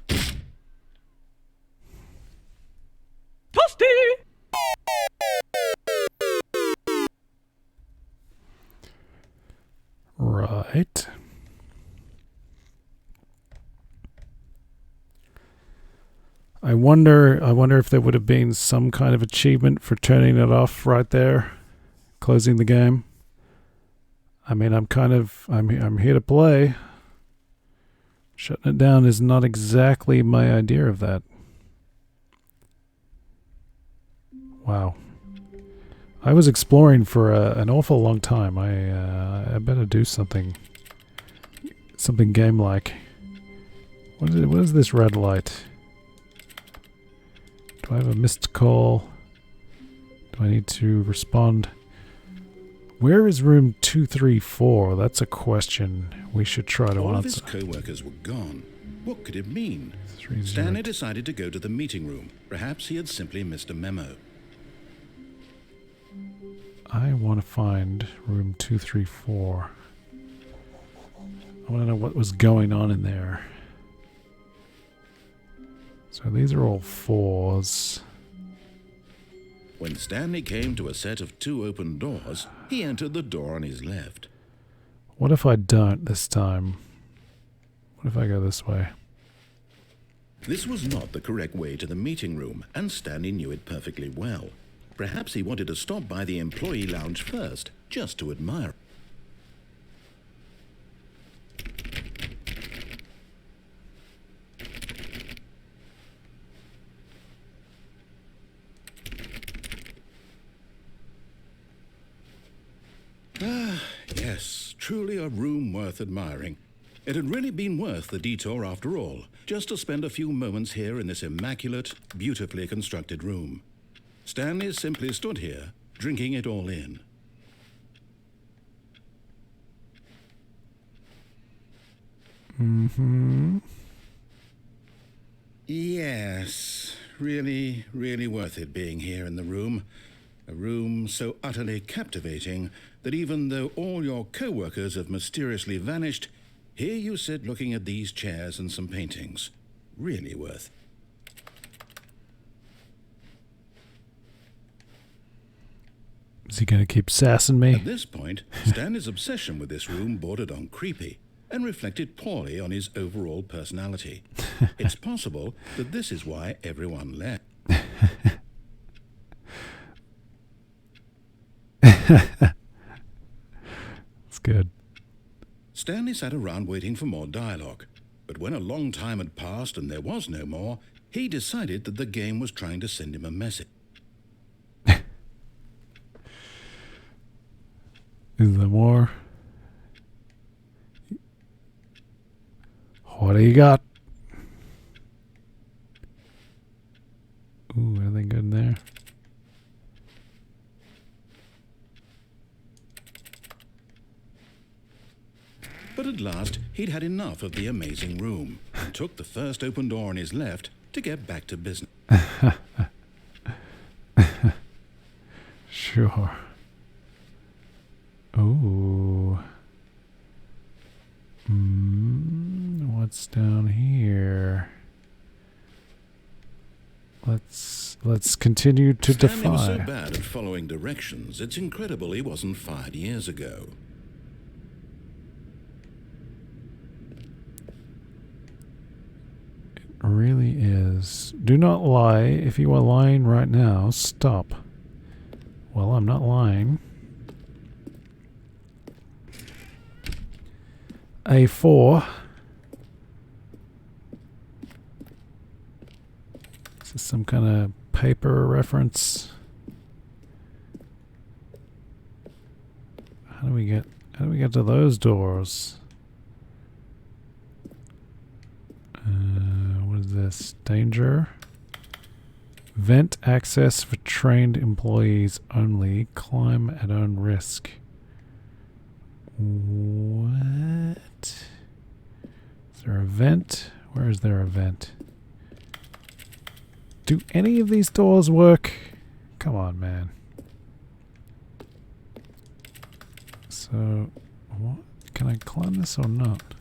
Toasty! Right. I wonder if there would have been some kind of achievement for turning it off right there, closing the game. I mean, I'm here to play. Shutting it down is not exactly my idea of that. Wow. I was exploring for an awful long time. I better do something game-like. What is this red light? Do I have a missed call? Do I need to respond? Where is room 234? That's a question we should try to All of his answer. co-workers were gone. What could it mean? 30. Stanley decided to go to the meeting room. Perhaps he had simply missed a memo. I want to find room 234. I want to know what was going on in there. So these are all 4s. When Stanley came to a set of 2 open doors, he entered the door on his left. What if I don't this time? What if I go this way? This was not the correct way to the meeting room, and Stanley knew it perfectly well. Perhaps he wanted to stop by the employee lounge first, just to admire. Truly a room worth admiring. It had really been worth the detour after all, just to spend a few moments here in this immaculate, beautifully constructed room. Stanley simply stood here, drinking it all in. Mm-hmm. Yes, really, really worth it being here in the room. A room so utterly captivating that even though all your co-workers have mysteriously vanished, here you sit looking at these chairs and some paintings. Really worth. Is he gonna keep sassing me? At this point, Stanley's obsession with this room bordered on creepy and reflected poorly on his overall personality. It's possible that this is why everyone left. It's good. Stanley sat around waiting for more dialogue, but when a long time had passed and there was no more, he decided that the game was trying to send him a message. Is there more? What do you got? Ooh, anything good in there? But at last, he'd had enough of the amazing room and took the first open door on his left to get back to business. Sure. Ooh. What's down here? Let's continue to Stanley was so defy. bad at following directions, it's incredible he wasn't fired years ago. Really is. Do not lie. If you are lying right now, stop. Well, I'm not lying. A4. Is this some kind of paper reference? How do we get to those doors? What is this? Danger. Vent access for trained employees only. Climb at own risk. What? Is there a vent? Where is there a vent? Do any of these doors work? Come on, man. So, what? Can I climb this or not?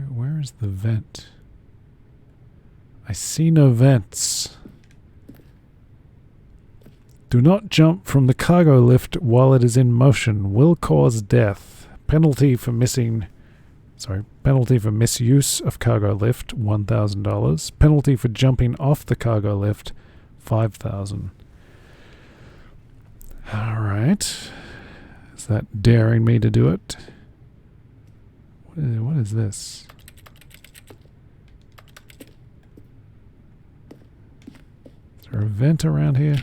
Where is the vent? I see no vents. Do not jump from the cargo lift while it is in motion. Will cause death. Penalty for misuse of cargo lift, $1,000. Penalty for jumping off the cargo lift, $5,000. All right. Is that daring me to do it? What is this? Is there a vent around here?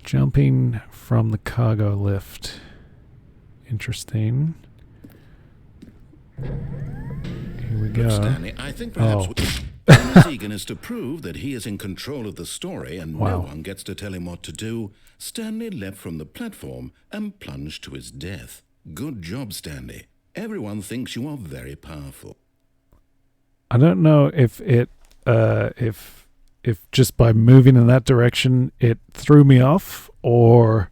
Jumping from the cargo lift. Interesting. Here we go. Look, Stanley, I think perhaps in his eagerness to prove that he is in control of the story and no one gets to tell him what to do, Stanley leapt from the platform and plunged to his death. Good job, Stanley. Everyone thinks you are very powerful. I don't know if it if just by moving in that direction it threw me off, or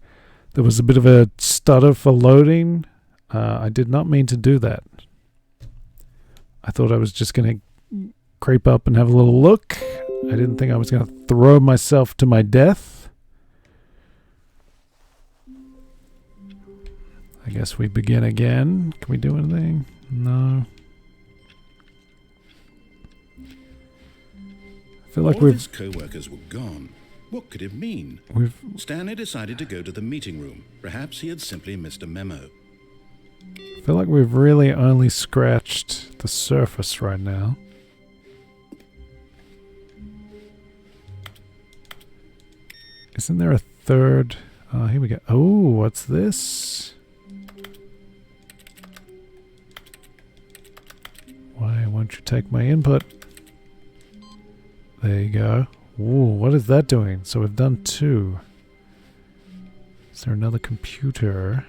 there was a bit of a stutter for loading. I did not mean to do that. I thought I was just going to creep up and have a little look. I didn't think I was going to throw myself to my death. I guess we begin again. Can we do anything? No. I feel like all of his co-workers were gone. What could it mean? Stanley decided to go to the meeting room. Perhaps he had simply missed a memo. I feel like we've really only scratched the surface right now. Isn't there a third? Here we go. Oh, what's this? Why won't you take my input? There you go. Ooh, what is that doing? So we've done 2. Is there another computer?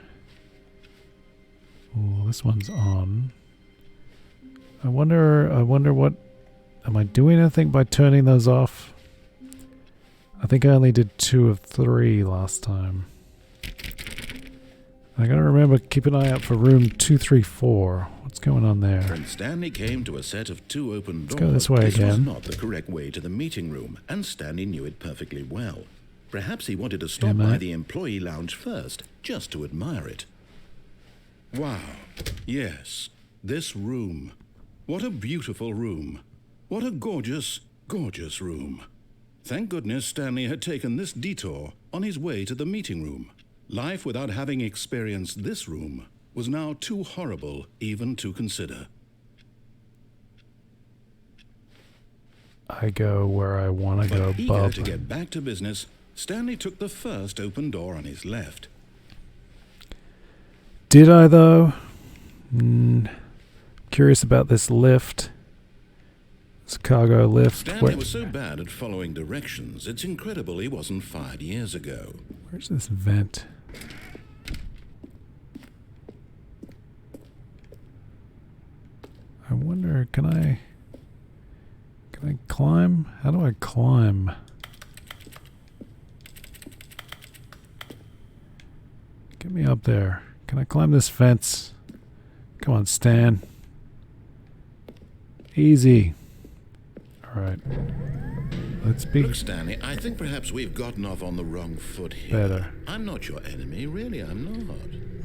Ooh, this one's on. I wonder what... Am I doing anything by turning those off? I think I only did 2 of 3 last time. I gotta remember, keep an eye out for room 234. What's going on there? When Stanley came to a set of 2 open doors, go this way was again. not the correct way to the meeting room, and Stanley knew it perfectly well. Perhaps he wanted to stop Yeah, by mate. the employee lounge first, just to admire it. Wow. Yes, this room. What a beautiful room. What a gorgeous, gorgeous room. Thank goodness Stanley had taken this detour on his way to the meeting room. Life without having experienced this room was now too horrible even to consider. I go where I want to go, But eager bub. to get back to business, Stanley took the first open door on his left. Did I, though? Curious about this lift. This cargo lift. Stanley was so bad at following directions, it's incredible he wasn't fired years ago. Where's this vent? I wonder, can I climb? How do I climb? Get me up there. Can I climb this fence? Come on, Stan. Easy. Alright. Let's be Look, Stanley, I think perhaps we've gotten off on the wrong foot here. better. I'm not your enemy, really, I'm not.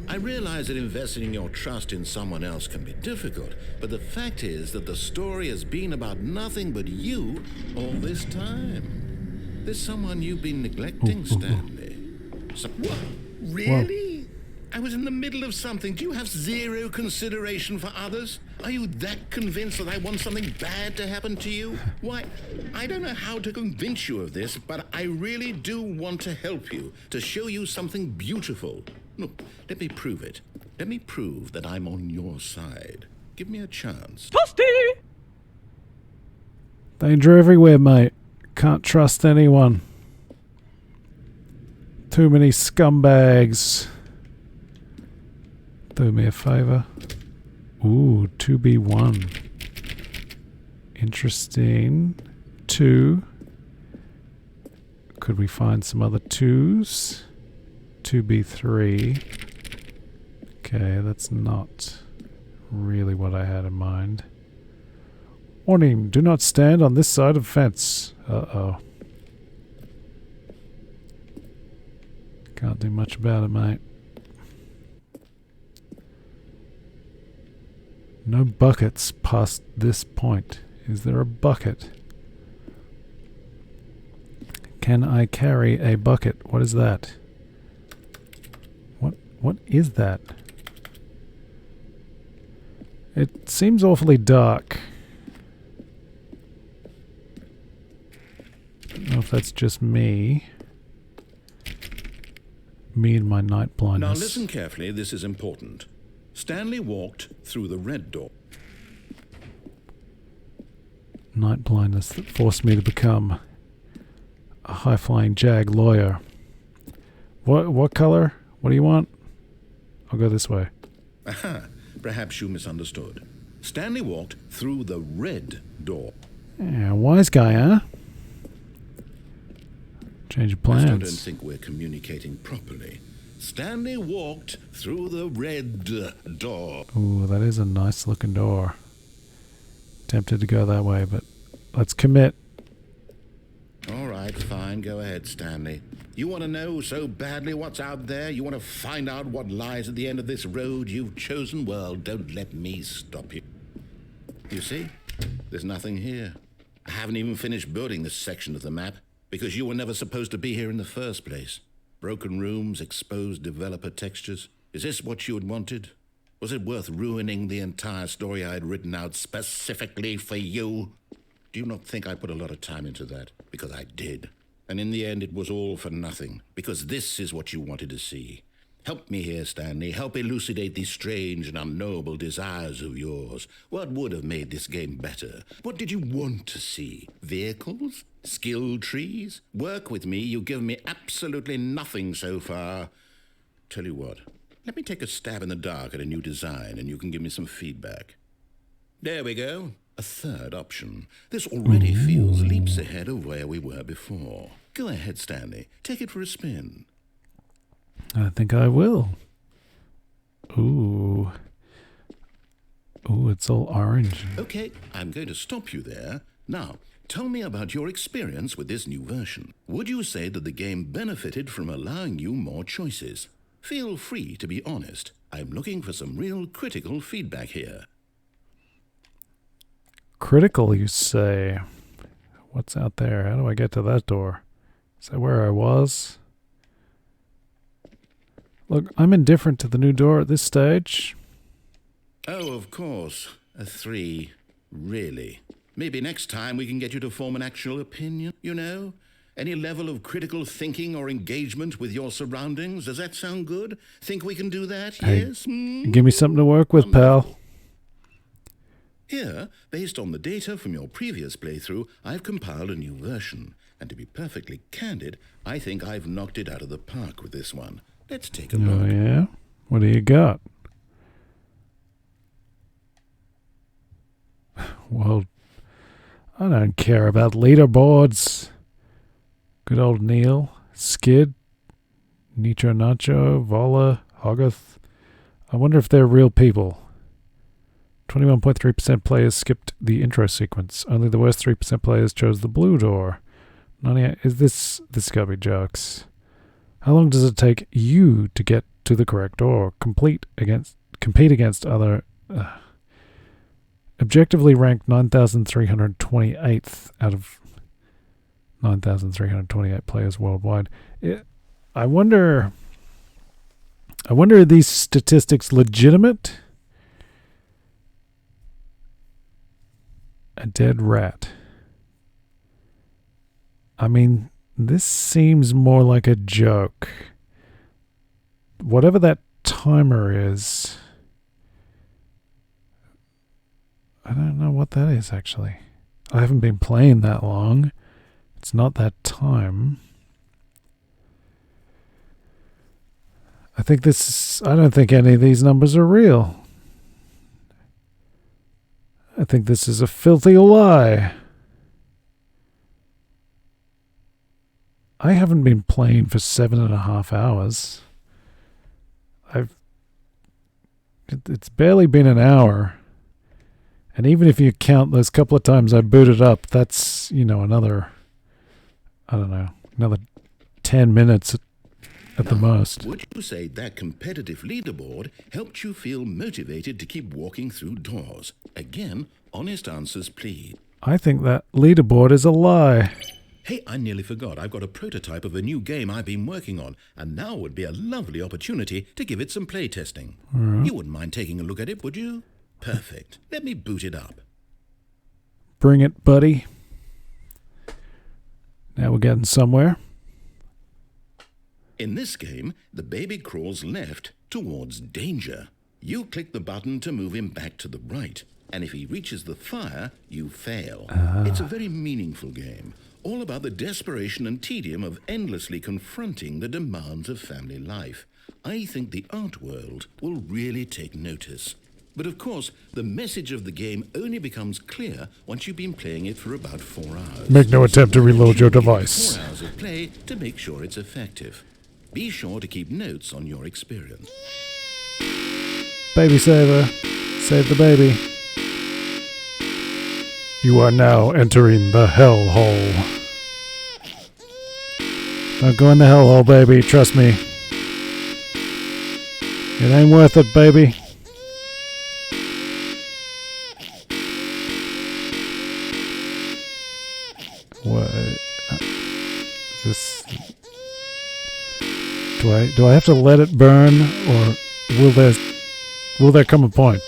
I realize that investing your trust in someone else can be difficult, but the fact is that the story has been about nothing but you all this time. There's someone you've been neglecting, Stanley. What? Really? I was in the middle of something. Do you have zero consideration for others? Are you that convinced that I want something bad to happen to you? Why, I don't know how to convince you of this, but I really do want to help you, to show you something beautiful. Look, let me prove it. Let me prove that I'm on your side. Give me a chance. Toasty! Danger everywhere, mate. Can't trust anyone. Too many scumbags. Do me a favor. Ooh, 2B1. Interesting. 2. Could we find some other 2s? 2B3. Okay, that's not really what I had in mind. Warning, do not stand on this side of fence. Uh-oh. Can't do much about it, mate. No buckets past this point. Is there a bucket? Can I carry a bucket? What is that? What is that? It seems awfully dark. I don't know if that's just me. Me and my night blindness. Now listen carefully, this is important. Stanley walked through the red door. Night blindness that forced me to become a high-flying JAG lawyer. What color? What do you want? I'll go this way. Aha, perhaps you misunderstood. Stanley walked through the red door. Yeah, wise guy, huh? Change of I still don't plans. think we're communicating properly. Stanley walked through the red door. Ooh, that is a nice looking door. Tempted to go that way, but let's commit. All right, fine, go ahead, Stanley. You want to know so badly what's out there? You want to find out what lies at the end of this road you've chosen? Well, don't let me stop you. You see, there's nothing here. I haven't even finished building this section of the map because you were never supposed to be here in the first place. Broken rooms, exposed developer textures. Is this what you had wanted? Was it worth ruining the entire story I had written out specifically for you? Do you not think I put a lot of time into that? Because I did. And in the end, it was all for nothing, because this is what you wanted to see. Help me here, Stanley. Help elucidate these strange and unknowable desires of yours. What would have made this game better? What did you want to see? Vehicles? Skill trees? Work with me. You've given me absolutely nothing so far. Tell you what, let me take a stab in the dark at a new design, and you can give me some feedback. There we go. A third option. This already feels leaps ahead of where we were before. Go ahead, Stanley. Take it for a spin. I think I will. Ooh. Ooh, it's all orange. Okay, I'm going to stop you there. Now, tell me about your experience with this new version. Would you say that the game benefited from allowing you more choices? Feel free to be honest. I'm looking for some real critical feedback here. Critical, you say? What's out there? How do I get to that door? Is that where I was? Look, I'm indifferent to the new door at this stage. Oh, of course. A 3. Really? Maybe next time we can get you to form an actual opinion, you know? Any level of critical thinking or engagement with your surroundings? Does that sound good? Think we can do that? Hey, Yes? give me something to work with, pal. Here, based on the data from your previous playthrough, I've compiled a new version. And to be perfectly candid, I think I've knocked it out of the park with this one. Let's take a look. Oh, yeah? What do you got? Well, I don't care about leaderboards. Good old Neil, Skid, Nitro Nacho, Vola, Hogarth. I wonder if they're real people. 21.3% players skipped the intro sequence. Only the worst 3% players chose the blue door. 98. Is this gotta be jokes? How long does it take you to get to the correct door? Compete against other objectively ranked 9,328th out of 9,328 players worldwide. I wonder are these statistics legitimate? A dead rat. I mean, this seems more like a joke. Whatever that timer is, I don't know what that is actually. I haven't been playing that long. It's not that time. I don't think any of these numbers are real. I think this is a filthy lie. I haven't been playing for 7.5 hours. It's barely been an hour. And even if you count those couple of times I booted up, that's, another 10 minutes at the most. Would you say that competitive leaderboard helped you feel motivated to keep walking through doors? Again, honest answers, please. I think that leaderboard is a lie. Hey, I nearly forgot. I've got a prototype of a new game I've been working on, and now would be a lovely opportunity to give it some play testing. You wouldn't mind taking a look at it, would you? Perfect. Let me boot it up. Bring it, buddy. Now we're getting somewhere. In this game, the baby crawls left towards danger. You click the button to move him back to the right, and if he reaches the fire, you fail. It's a very meaningful game, all about the desperation and tedium of endlessly confronting the demands of family life. I think the art world will really take notice. But of course, the message of the game only becomes clear once you've been playing it for about 4 hours. Make no attempt to reload your device. 4 hours of play to make sure it's effective. Be sure to keep notes on your experience. Baby saver. Save the baby. You are now entering the Hellhole. Don't go in the Hellhole, baby. Trust me. It ain't worth it, baby. What? Is this... Do I have to let it burn, or will there come a point?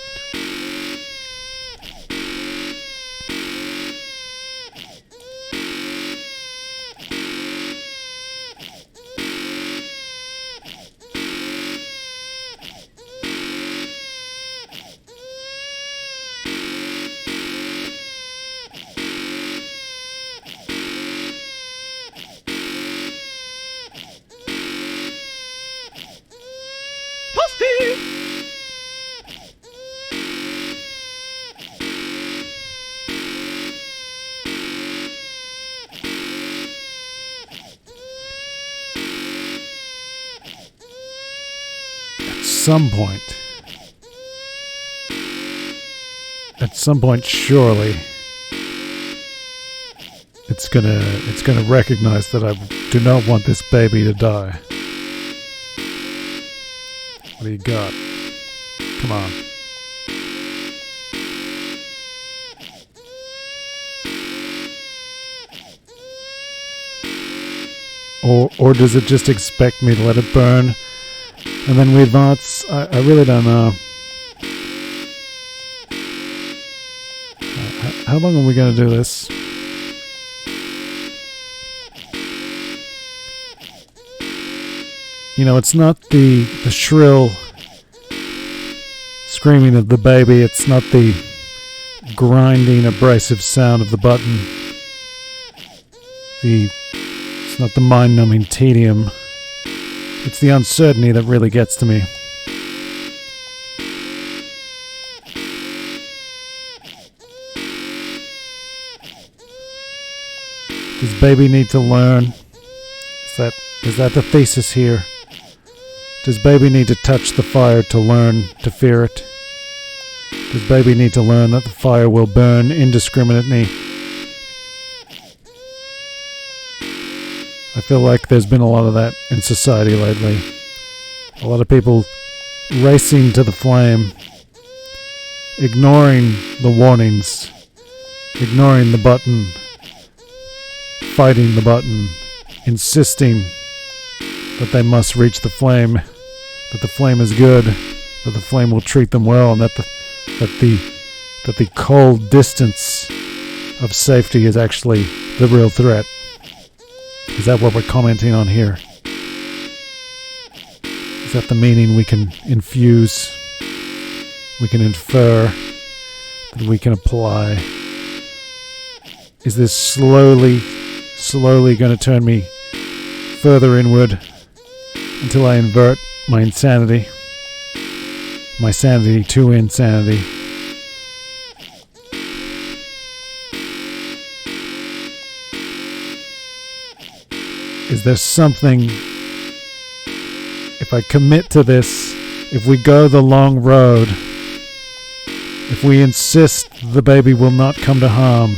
some point, surely, it's gonna recognize that I do not want this baby to die. What do you got? Come on. Or does it just expect me to let it burn and then we advance? I really don't know. How long are we going to do this? You know, it's not the shrill screaming of the baby. It's not the grinding, abrasive sound of the button. It's not the mind-numbing tedium. It's the uncertainty that really gets to me. Does baby need to learn? Is that the thesis here? Does baby need to touch the fire to learn to fear it? Does baby need to learn that the fire will burn indiscriminately? I feel like there's been a lot of that in society lately. A lot of people racing to the flame, ignoring the warnings, ignoring the button, fighting the button, insisting that they must reach the flame, that the flame is good, that the flame will treat them well, and that the cold distance of safety is actually the real threat. Is that what we're commenting on here? Is that the meaning we can infuse, we can infer, that we can apply? Is this slowly going to turn me further inward until I invert my insanity to insanity? Is there something, if I commit to this, if we go the long road, if we insist the baby will not come to harm,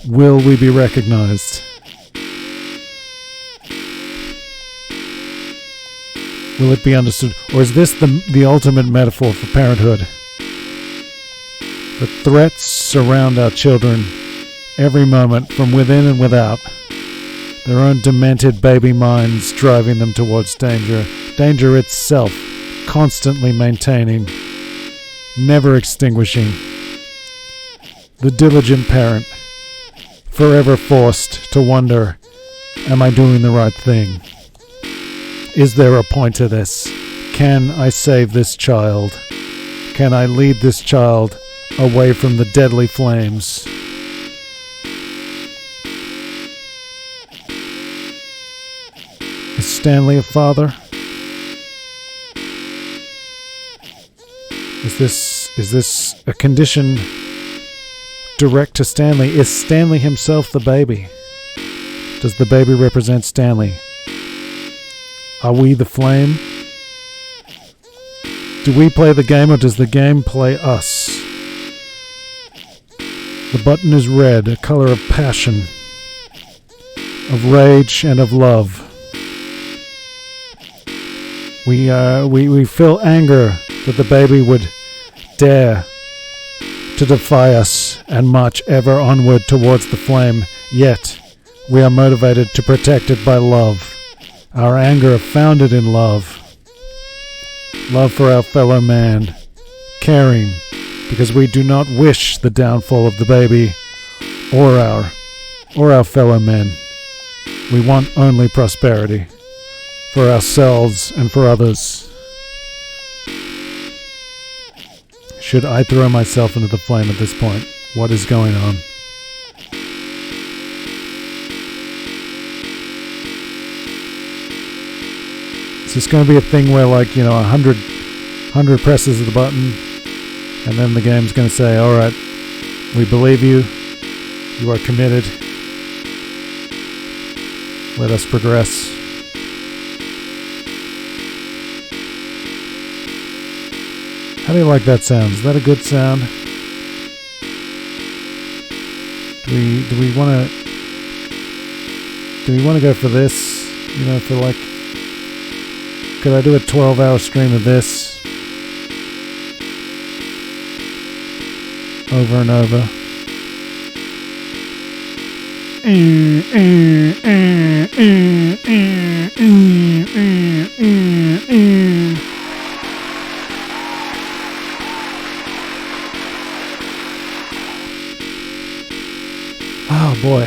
will we be recognized? Will it be understood? Or is this the ultimate metaphor for parenthood? The threats surround our children every moment from within and without. Their own demented baby minds driving them towards danger. Danger itself, constantly maintaining, never extinguishing. The diligent parent, forever forced to wonder, am I doing the right thing? Is there a point to this? Can I save this child? Can I lead this child away from the deadly flames? Is Stanley a father? Is this a condition direct to Stanley? Is Stanley himself the baby? Does the baby represent Stanley? Are we the flame? Do we play the game or does the game play us? The button is red, a color of passion, of rage and of love. We feel anger that the baby would dare to defy us and march ever onward towards the flame, yet we are motivated to protect it by love. Our anger founded in love. Love for our fellow man. Caring because we do not wish the downfall of the baby or our fellow men. We want only prosperity for ourselves and for others. Should I throw myself into the flame at this point? What is going on? Is this going to be a thing where, like, 100 presses of the button, and then the game's going to say, all right, we believe you, you are committed, let us progress? How do you like that sound? Is that a good sound? Do we want to go for this? You know, for like, could I do a 12-hour stream of this over and over? Oh boy.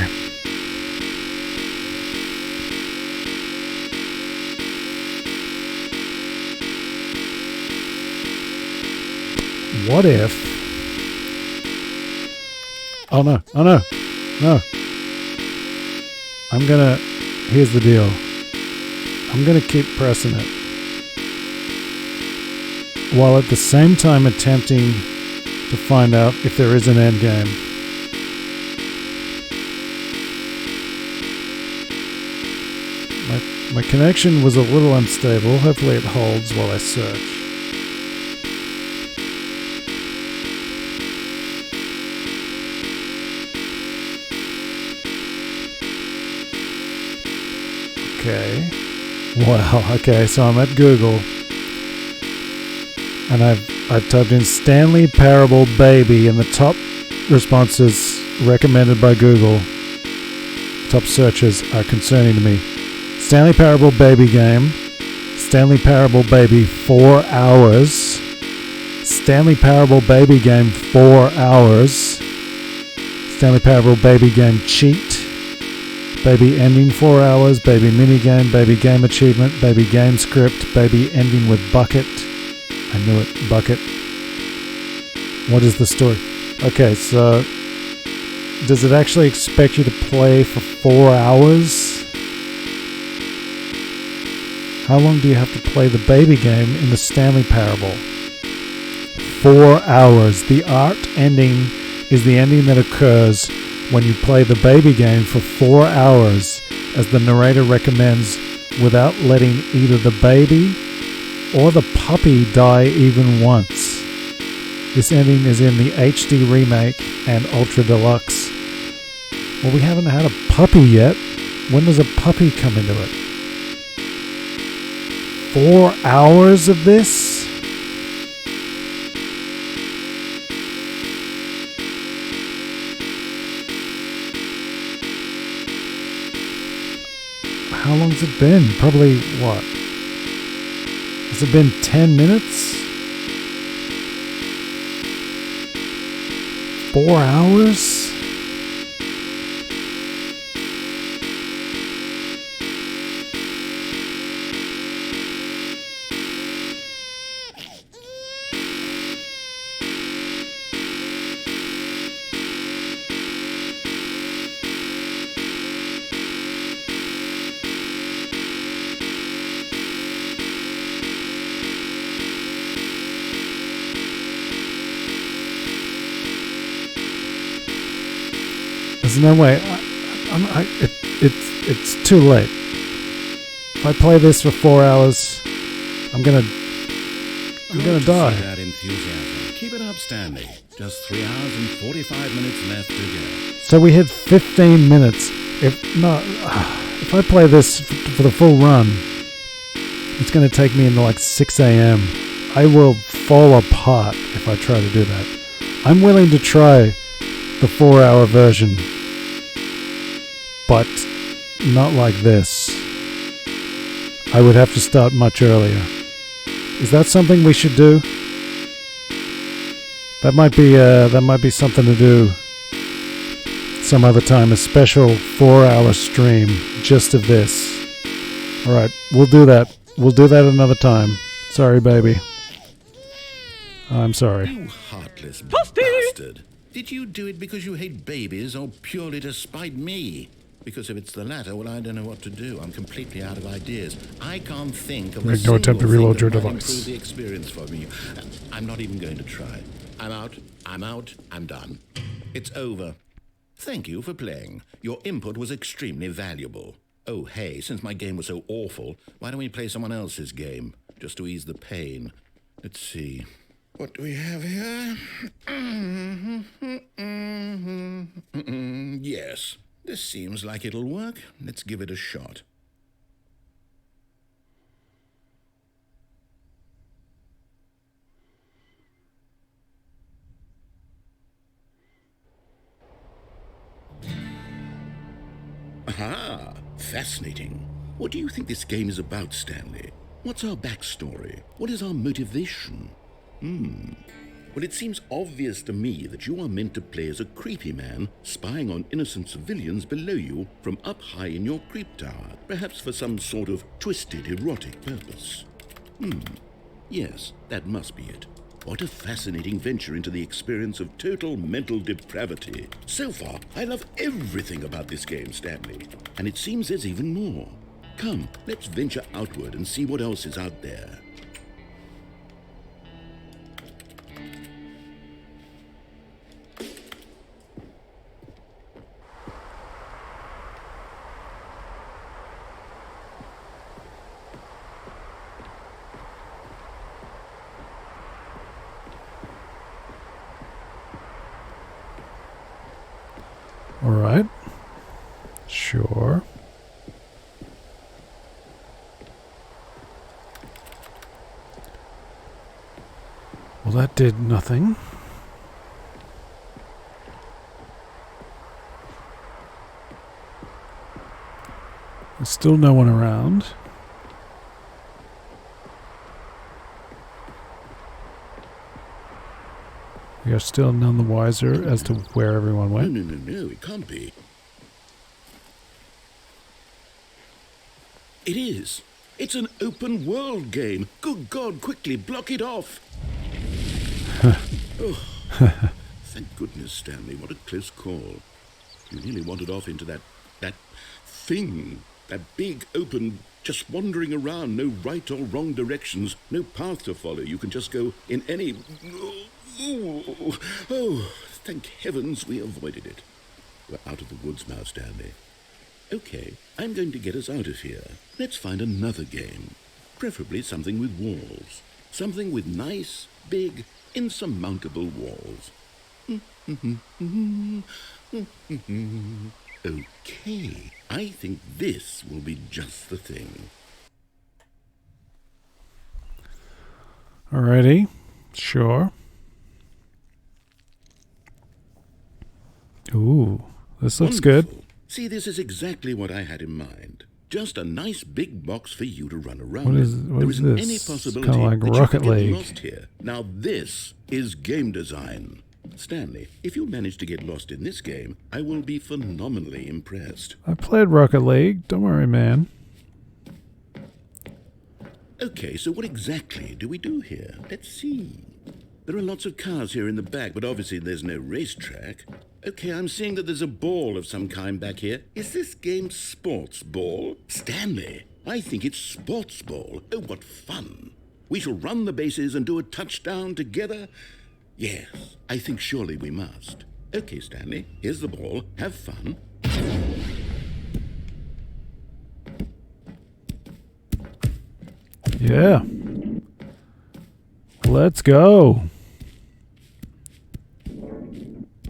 What if... Oh no, oh no, no. I'm gonna... Here's the deal. I'm gonna keep pressing it, while at the same time attempting to find out if there is an end game. My connection was a little unstable. Hopefully it holds while I search. Okay. Wow. Okay, so I'm at Google, and I've typed in Stanley Parable Baby, and the top responses recommended by Google, top searches are concerning to me. Stanley Parable Baby Game, Stanley Parable Baby 4 hours, Stanley Parable Baby Game 4 hours, Stanley Parable Baby Game Cheat, Baby Ending 4 hours, Baby Minigame, Baby Game Achievement, Baby Game Script, Baby Ending with Bucket. I knew it, Bucket. What is the story? Okay, so does it actually expect you to play for 4 hours? How long do you have to play the baby game in the Stanley Parable? 4 hours. The art ending is the ending that occurs when you play the baby game for 4 hours, as the narrator recommends, without letting either the baby or the puppy die even once. This ending is in the HD remake and Ultra Deluxe. Well, we haven't had a puppy yet. When does a puppy come into it? 4 hours of this? How long's it been? Probably, what? Has it been 10 minutes? 4 hours? There's no way. It's too late. If I play this for 4 hours, I'm gonna die. That enthusiasm. Keep it up, Stanley. Just 3 hours and 45 minutes left to go. So we hit 15 minutes. If I play this for the full run, it's gonna take me into like 6 a.m. I will fall apart if I try to do that. I'm willing to try the 4-hour version, but not like this. I would have to start much earlier. Is that something we should do? That might be something to do some other time. A special 4-hour stream just of this. All right, we'll do that. We'll do that another time. Sorry, baby. I'm sorry. You heartless bastard. Did you do it because you hate babies or purely to spite me? Because if it's the latter, well, I don't know what to do. I'm completely out of ideas. I can't think of Make no attempt to reload your device. Improve the experience for me. I'm not even going to try. I'm out. I'm done. It's over. Thank you for playing. Your input was extremely valuable. Oh, hey, since my game was so awful, why don't we play someone else's game? Just to ease the pain. Let's see. What do we have here? Yes, this seems like it'll work. Let's give it a shot. Aha! Fascinating. What do you think this game is about, Stanley? What's our backstory? What is our motivation? Well, it seems obvious to me that you are meant to play as a creepy man spying on innocent civilians below you from up high in your creep tower, perhaps for some sort of twisted, erotic purpose. Yes, that must be it. What a fascinating venture into the experience of total mental depravity. So far, I love everything about this game, Stanley. And it seems there's even more. Come, let's venture outward and see what else is out there. All right. Sure. Well, that did nothing. There's still no one around. We are still none the wiser as to where everyone went. No, it can't be. It is. It's an open world game. Good God, quickly, block it off. Oh, thank goodness, Stanley. What a close call. You nearly wandered off into that thing. That big, open, just wandering around. No right or wrong directions. No path to follow. You can just go in any... Oh, thank heavens we avoided it. We're out of the woods now, Stanley. Okay, I'm going to get us out of here. Let's find another game. Preferably something with walls. Something with nice, big, insurmountable walls. Okay, I think this will be just the thing. Alrighty. Sure. Ooh, this looks good. See, this is exactly what I had in mind. Just a nice big box for you to run around. What is there isn't this? any possibility Kinda like that Rocket you could League. get lost here. Now this is game design. Stanley, if you manage to get lost in this game, I will be phenomenally impressed. I played Rocket League. Don't worry, man. Okay, so what exactly do we do here? Let's see. There are lots of cars here in the back, but obviously there's no racetrack. Okay, I'm seeing that there's a ball of some kind back here. Is this game sports ball? Stanley, I think it's sports ball. Oh, what fun. We shall run the bases and do a touchdown together. Yes, I think surely we must. Okay, Stanley, here's the ball. Have fun. Yeah. Let's go.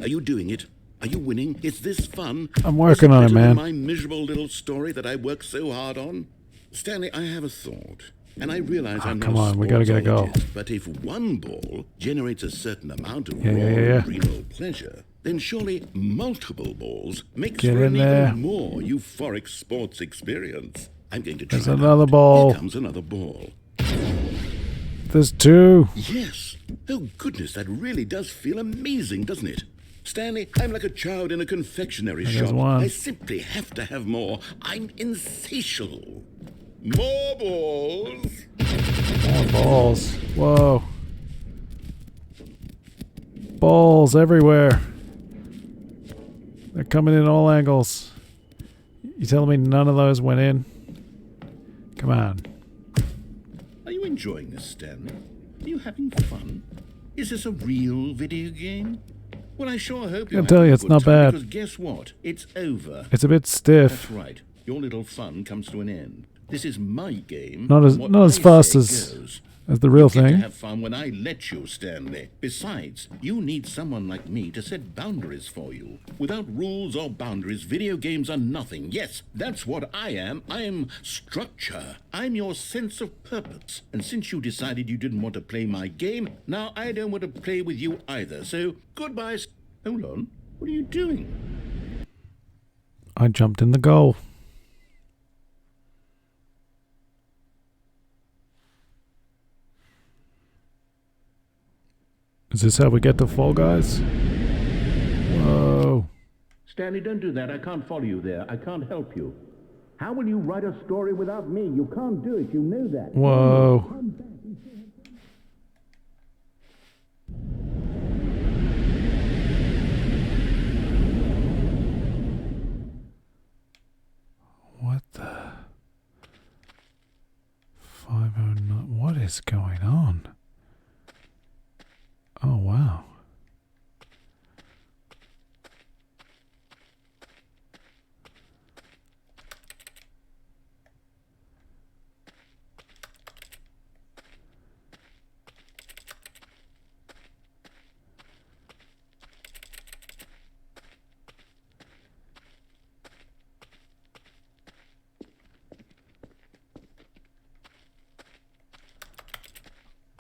Are you doing it? Are you winning? Is this fun? I'm working on it, Is better man. than my miserable little story that I worked so hard on? Stanley, I have a thought. And I realize I'm not come on, we gotta get a goal. sportsologist, but if one ball generates a certain amount of Yeah. renal pleasure, then surely multiple balls makes Get for in an there. even more euphoric sports experience. I'm going to try There's it another out. ball. Here comes another ball. There's two. Yes. Oh, goodness, that really does feel amazing, doesn't it? Stanley, I'm like a child in a confectionery There's shop. one. I simply have to have more. I'm insatiable. More balls. More balls. Whoa. Balls everywhere. They're coming in all angles. You telling me none of those went in? Come on. Are you enjoying this, Stanley? Are you having fun? Is this a real video game? Well, I sure hope you're I'll tell having you, a it's good not time, bad. Because guess what? It's over. It's a bit stiff. That's right. your little fun comes to an end. This is my game. Not as and what not as I fast say as goes. the real You get to thing. have fun when I let you, Stanley. Besides, you need someone like me to set boundaries for you. Without rules or boundaries, video games are nothing. Yes, that's what I am. I am structure. I'm your sense of purpose. And since you decided you didn't want to play my game, now I don't want to play with you either. So, goodbye. Hold on. What are you doing? I jumped in the goal. Is this how we get to Fall Guys? Whoa. Stanley, don't do that. I can't follow you there. I can't help you. How will you write a story without me? You can't do it. You know that. Whoa. What the? 509. What is going on? Oh, wow.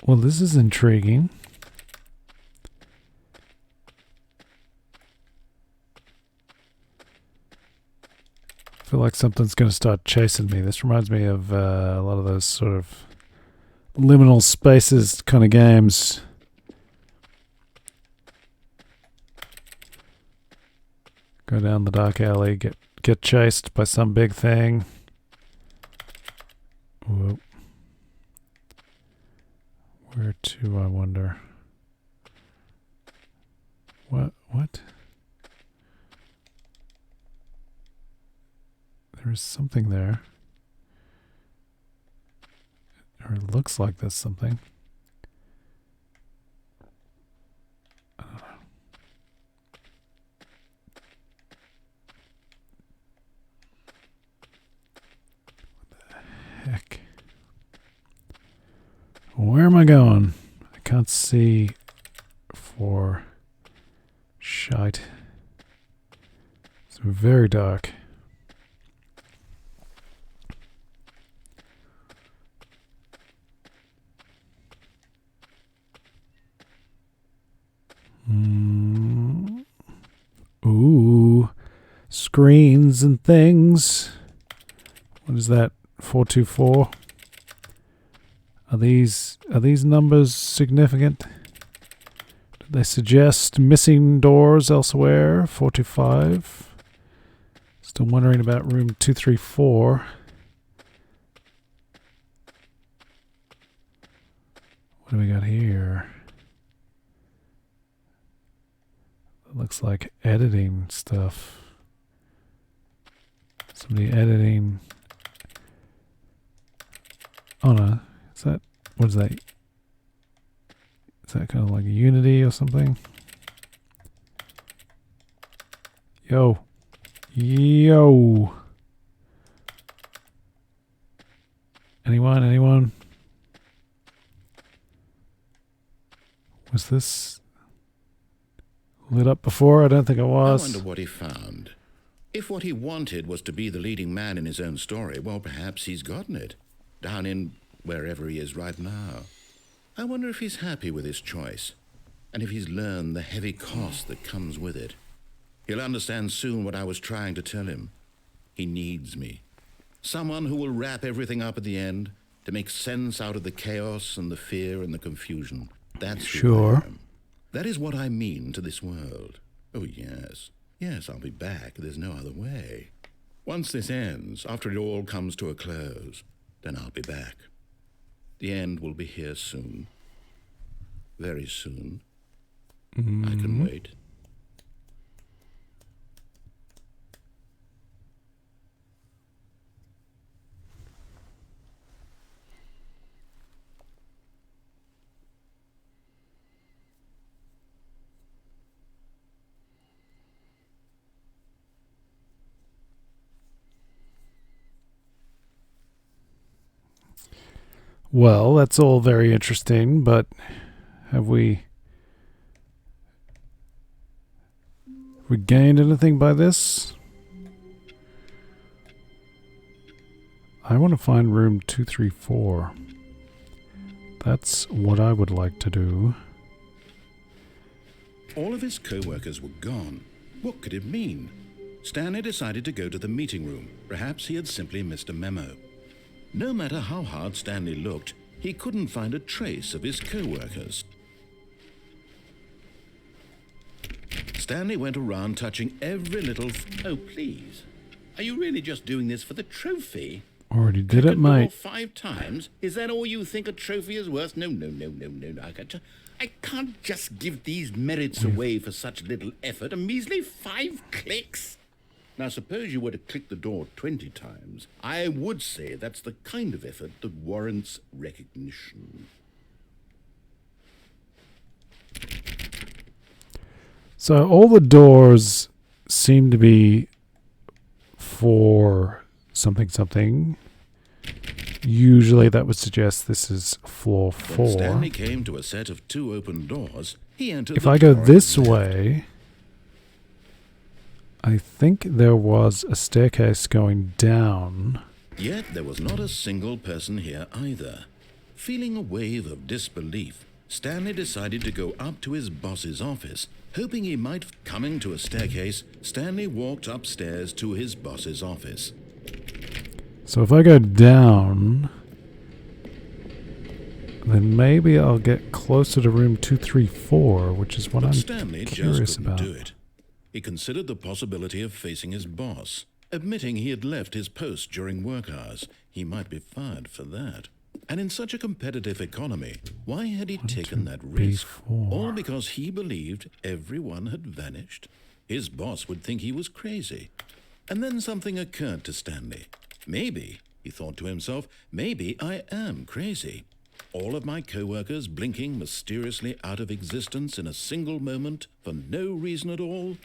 Well, this is intriguing. I feel like something's going to start chasing me. This reminds me of a lot of those sort of liminal spaces kind of games. Go down the dark alley, get chased by some big thing. Whoa. Where to, I wonder? What? There's something there. Or it looks like there's something. I don't know. What the heck? Where am I going? I can't see for shite. It's very dark. Ooh, screens and things. What is that? 424. Are these numbers significant? Do they suggest missing doors elsewhere? 425. Still wondering about room 234. What do we got here? It looks like editing stuff. Somebody editing. Oh no. What is that? Is that kind of like Unity or something? Yo. Anyone? Was this lit up before? I don't think it I was. wonder what he found. If what he wanted was to be the leading man in his own story, well, perhaps he's gotten it. Down in wherever he is right now. I wonder if he's happy with his choice, and if he's learned the heavy cost that comes with it. He'll understand soon what I was trying to tell him. He needs me. Someone who will wrap everything up at the end to make sense out of the chaos and the fear and the confusion. That's who Sure. I am. That is what I mean to this world. Oh, yes. Yes, I'll be back. There's no other way. Once this ends, after it all comes to a close, then I'll be back. The end will be here soon. Very soon. I can wait. Well, that's all very interesting, but have we gained anything by this? I want to find room 234. That's what I would like to do. All of his co-workers were gone. What could it mean? Stanley decided to go to the meeting room. Perhaps he had simply missed a memo. No matter how hard Stanley looked, he couldn't find a trace of his co-workers. Stanley went around touching every little... Oh, please. Are you really just doing this for the trophy? Already did it, mate. 5 times? Is that all you think a trophy is worth? No. I can't just give these merits away for such little effort. A measly 5 clicks? Now, suppose you were to click the door 20 times. I would say that's the kind of effort that warrants recognition. So all the doors seem to be for something. Usually that would suggest this is floor 4. When Stanley came to a set of 2 open doors, he entered. If I go this way, I think there was a staircase going down. Yet there was not a single person here either. Feeling a wave of disbelief, Stanley decided to go up to his boss's office, hoping he might. Coming to a staircase, Stanley walked upstairs to his boss's office. So if I go down, then maybe I'll get closer to room 234, which is what But I'm Stanley curious just couldn't about. do it. He considered the possibility of facing his boss, admitting he had left his post during work hours. He might be fired for that. And in such a competitive economy, why had he taken that risk? B4. All because he believed everyone had vanished? His boss would think he was crazy. And then something occurred to Stanley. Maybe, he thought to himself, maybe I am crazy. All of my co-workers blinking mysteriously out of existence in a single moment for no reason at all.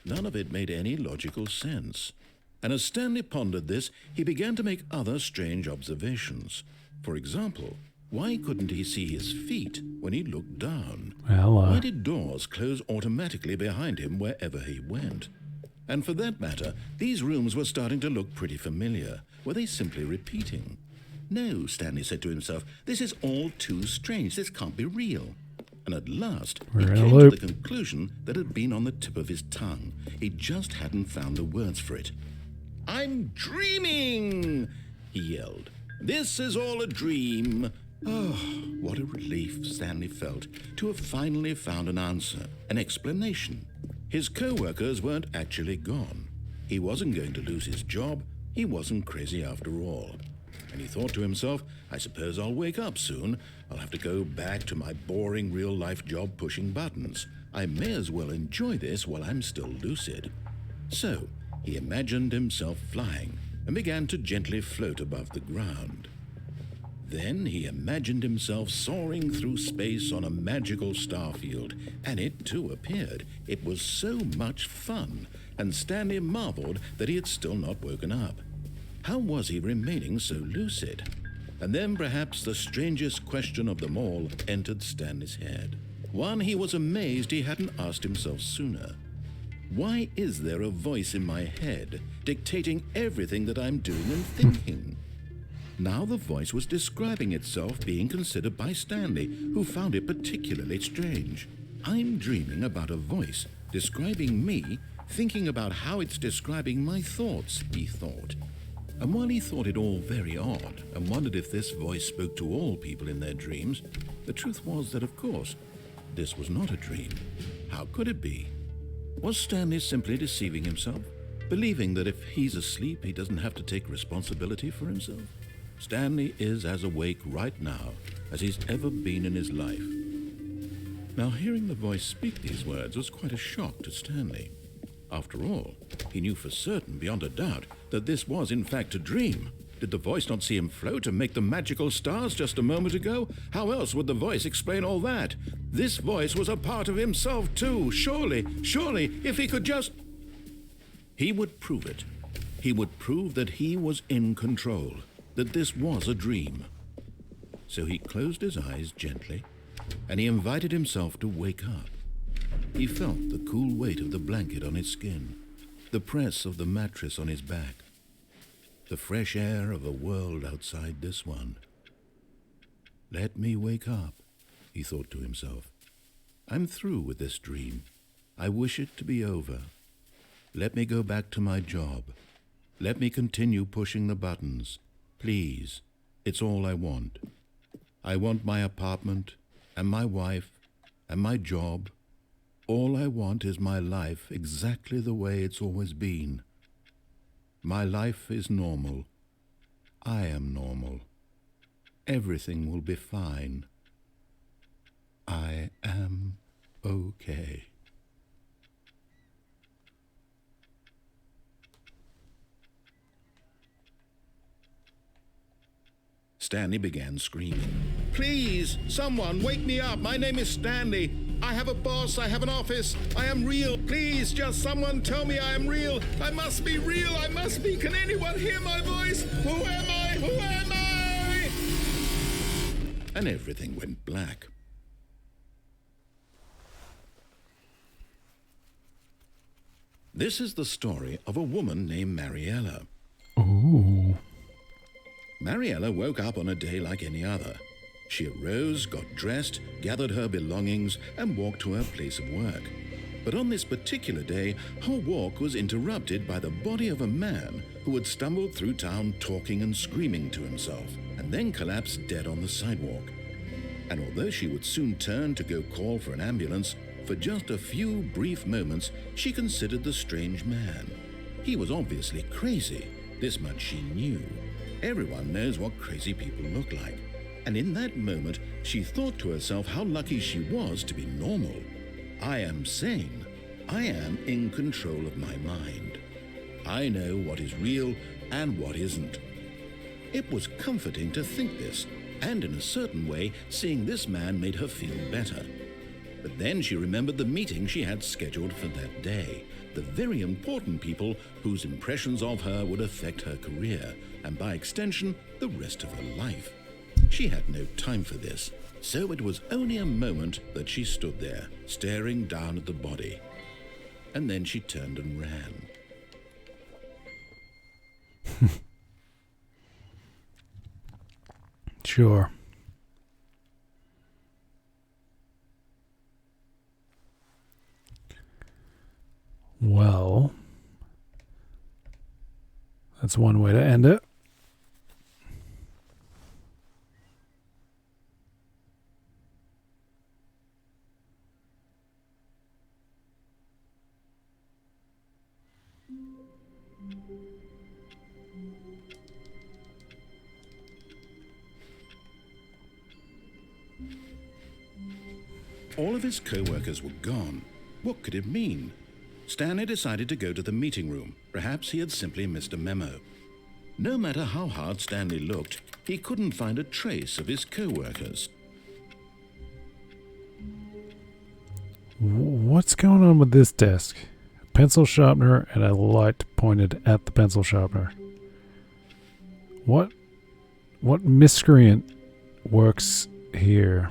None of it made any logical sense. And as Stanley pondered this, he began to make other strange observations. For example, why couldn't he see his feet when he looked down? Why did doors close automatically behind him wherever he went? And for that matter, these rooms were starting to look pretty familiar. Were they simply repeating? No, Stanley said to himself, this is all too strange. This can't be real. And at last, he came to the conclusion that had been on the tip of his tongue. He just hadn't found the words for it. I'm dreaming, he yelled. This is all a dream. Oh, what a relief Stanley felt to have finally found an answer, an explanation. His co-workers weren't actually gone. He wasn't going to lose his job. He wasn't crazy after all. And he thought to himself, I suppose I'll wake up soon. I'll have to go back to my boring real-life job pushing buttons. I may as well enjoy this while I'm still lucid. So, he imagined himself flying and began to gently float above the ground. Then he imagined himself soaring through space on a magical starfield, and it too appeared. It was so much fun, and Stanley marveled that he had still not woken up. How was he remaining so lucid? And then perhaps the strangest question of them all entered Stanley's head. One he was amazed he hadn't asked himself sooner. Why is there a voice in my head dictating everything that I'm doing and thinking? Now the voice was describing itself being considered by Stanley, who found it particularly strange. I'm dreaming about a voice describing me, thinking about how it's describing my thoughts, he thought. And while he thought it all very odd and wondered if this voice spoke to all people in their dreams, the truth was that, of course, this was not a dream. How could it be? Was Stanley simply deceiving himself, believing that if he's asleep, he doesn't have to take responsibility for himself? Stanley is as awake right now as he's ever been in his life. Now, hearing the voice speak these words was quite a shock to Stanley. After all, he knew for certain, beyond a doubt, that this was in fact a dream. Did the voice not see him float and make the magical stars just a moment ago? How else would the voice explain all that? This voice was a part of himself too. Surely, if he could just... He would prove it. He would prove that he was in control, that this was a dream. So he closed his eyes gently, and he invited himself to wake up. He felt the cool weight of the blanket on his skin, the press of the mattress on his back, the fresh air of a world outside this one. Let me wake up, he thought to himself. I'm through with this dream. I wish it to be over. Let me go back to my job. Let me continue pushing the buttons. Please, it's all I want. I want my apartment, and my wife, and my job. All I want is my life exactly the way it's always been. My life is normal. I am normal. Everything will be fine. I am okay. Stanley began screaming. Please, someone, wake me up. My name is Stanley. I have a boss. I have an office. I am real. Please, just someone tell me I am real. I must be real. I must be. Can anyone hear my voice? Who am I? Who am I? And everything went black. This is the story of a woman named Mariella. Ooh. Mariella woke up on a day like any other. She arose, got dressed, gathered her belongings, and walked to her place of work. But on this particular day, her walk was interrupted by the body of a man who had stumbled through town talking and screaming to himself, and then collapsed dead on the sidewalk. And although she would soon turn to go call for an ambulance, for just a few brief moments she considered the strange man. He was obviously crazy. This much she knew. Everyone knows what crazy people look like. And in that moment, she thought to herself how lucky she was to be normal. I am sane. I am in control of my mind. I know what is real and what isn't. It was comforting to think this, and in a certain way, seeing this man made her feel better. But then she remembered the meeting she had scheduled for that day, the very important people whose impressions of her would affect her career, and by extension, the rest of her life. She had no time for this, so it was only a moment that she stood there, staring down at the body. And then she turned and ran. Sure. Well, that's one way to end it. All of his co-workers were gone. What could it mean? Stanley decided to go to the meeting room. Perhaps he had simply missed a memo. No matter how hard Stanley looked, he couldn't find a trace of his co-workers. What's going on with this desk? A pencil sharpener and a light pointed at the pencil sharpener. What miscreant works here?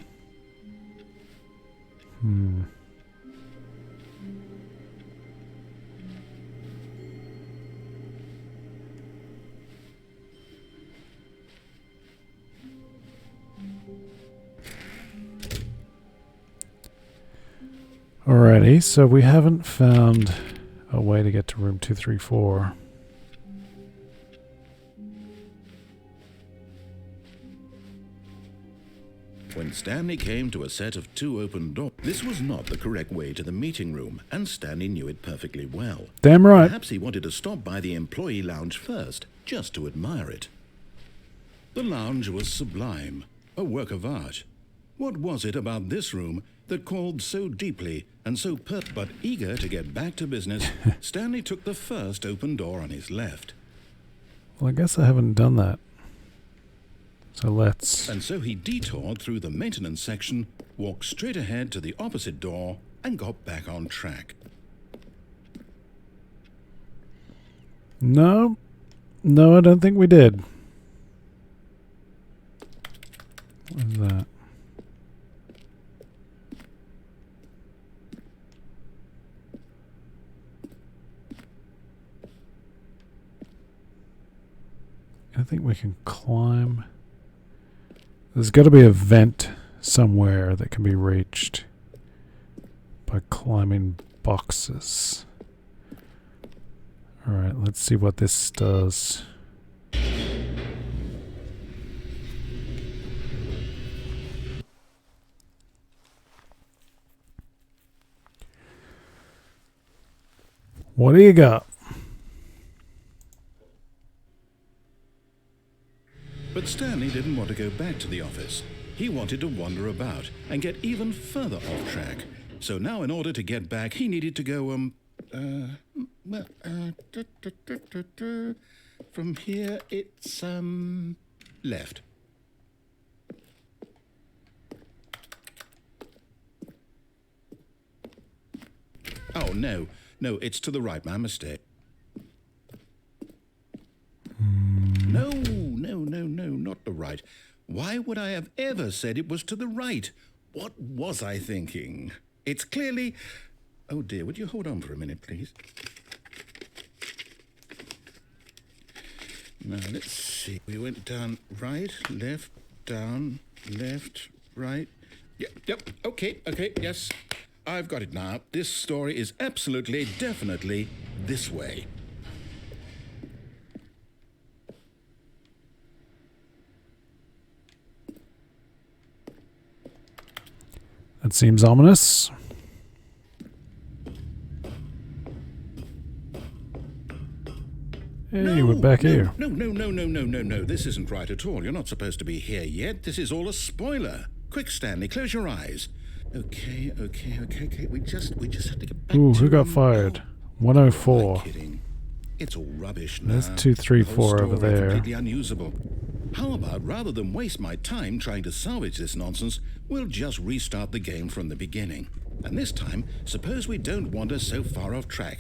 Alrighty, so we haven't found a way to get to room 234. When Stanley came to a set of 2 open doors, this was not the correct way to the meeting room, and Stanley knew it perfectly well. Damn right. Perhaps he wanted to stop by the employee lounge first, just to admire it. The lounge was sublime, a work of art. What was it about this room that called so deeply and so but eager to get back to business, Stanley took the first open door on his left. Well, I guess I haven't done that. So let's... And so he detoured through the maintenance section, walked straight ahead to the opposite door, and got back on track. No, I don't think we did. What is that? I think we can climb. There's got to be a vent somewhere that can be reached by climbing boxes. Alright, let's see what this does. What do you got? But Stanley didn't want to go back to the office. He wanted to wander about and get even further off track. So now in order to get back, he needed to go, from here it's, left. Oh, no, it's to the right, my mistake. No, not the right. Why would I have ever said it was to the right? What was I thinking? It's clearly... Oh dear, would you hold on for a minute, please? Now, let's see. We went down right, left, down, left, right. Yep, okay, yes. I've got it now. This story is absolutely, definitely this way. That seems ominous. Hey, we're back here. No. This isn't right at all. You're not supposed to be here yet. This is all a spoiler. Quick, Stanley, close your eyes. Okay. We just have to get back Ooh, to... who got fired? 104. I'm kidding. It's all rubbish now. There's 234 The over whole story there. completely unusable. How about, rather than waste my time trying to salvage this nonsense, we'll just restart the game from the beginning. And this time, suppose we don't wander so far off track,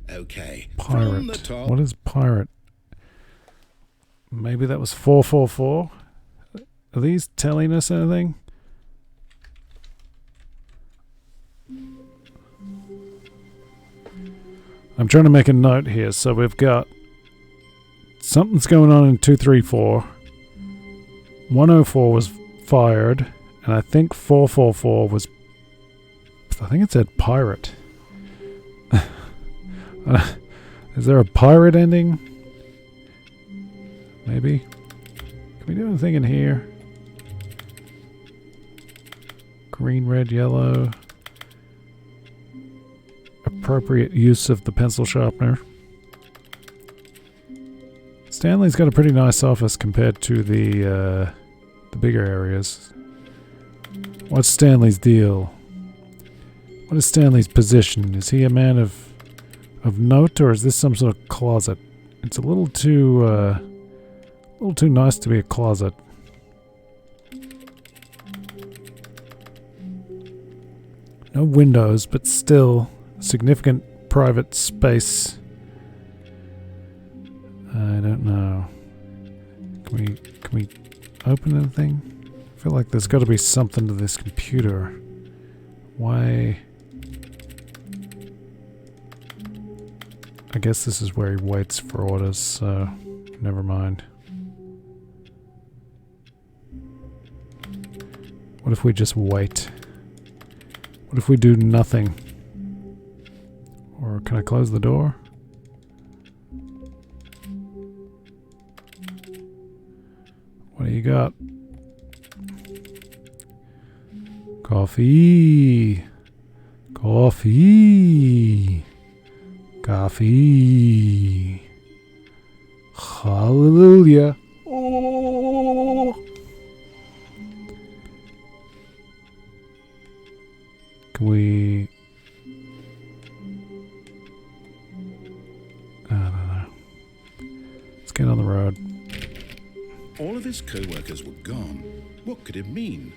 Okay. From the Pirate. top. What is pirate? Maybe that was 444? Are these telling us anything? I'm trying to make a note here. So we've got something's going on in 234. 104 was fired. And I think 444 was... I think it said pirate. Is there a pirate ending? Maybe. Can we do anything in here? Green, red, yellow. Appropriate use of the pencil sharpener. Stanley's got a pretty nice office compared to the bigger areas. What's Stanley's deal? What is Stanley's position? Is he a man of note, or is this some sort of closet? It's a little too nice to be a closet. No windows, but still significant private space. I don't know. Can we open anything? I feel like there's got to be something to this computer. Why? I guess this is where he waits for orders, so never mind. What if we just wait? What if we do nothing? Or can I close the door? What do you got? Coffee! Coffee! Coffee! Hallelujah! Oh! Can we... I don't know. Let's get on the road. All of his co-workers were gone. What could it mean?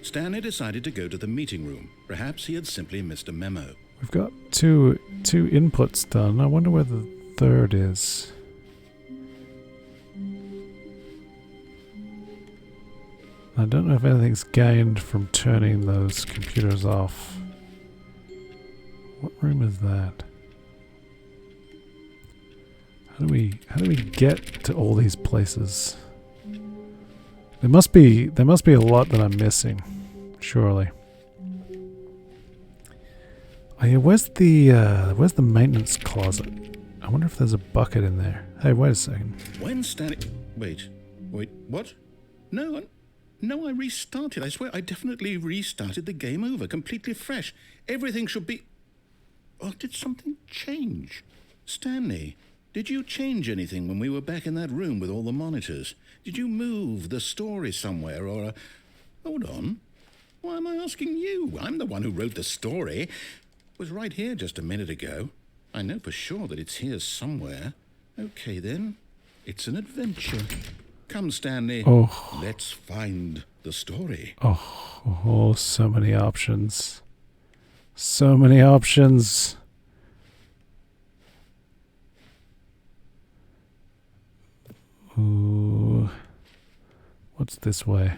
Stanley decided to go to the meeting room. Perhaps he had simply missed a memo. We've got two inputs done. I wonder where the third is. I don't know if anything's gained from turning those computers off. What room is that? How do we get to all these places? There must be a lot that I'm missing, surely. Oh yeah, where's the maintenance closet? I wonder if there's a bucket in there. Hey, wait a second. When Stanley... Wait, what? No, I restarted. I swear I definitely restarted the game over, completely fresh. Everything should be... Oh, did something change? Stanley, did you change anything when we were back in that room with all the monitors? Did you move the story somewhere or... Hold on. Why am I asking you? I'm the one who wrote the story. It was right here just a minute ago. I know for sure that it's here somewhere. Okay, then. It's an adventure. Come, Stanley. Oh. Let's find the story. Oh, so many options. So many options. Ooh. What's this way?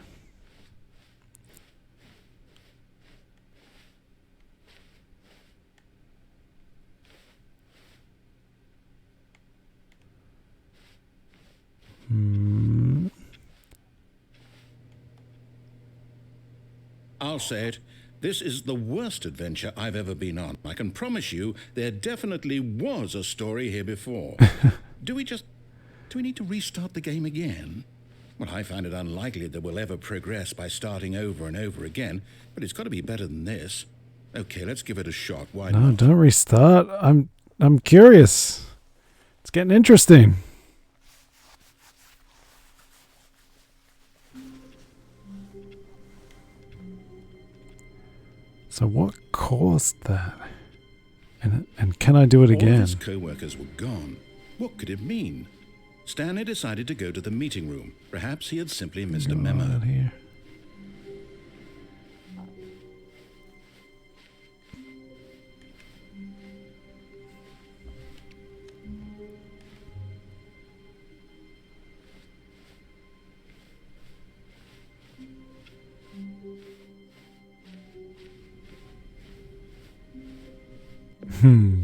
I'll say it. This is the worst adventure I've ever been on. I can promise you there definitely was a story here before. Do we need to restart the game again? Well, I find it unlikely that we'll ever progress by starting over and over again, but it's got to be better than this. Okay, let's give it a shot. Why not? No, don't restart. I'm curious. It's getting interesting. So what caused that? And can I do it again? All his co-workers were gone. What could it mean? Stanley decided to go to the meeting room. Perhaps he had simply missed a memo. Out here.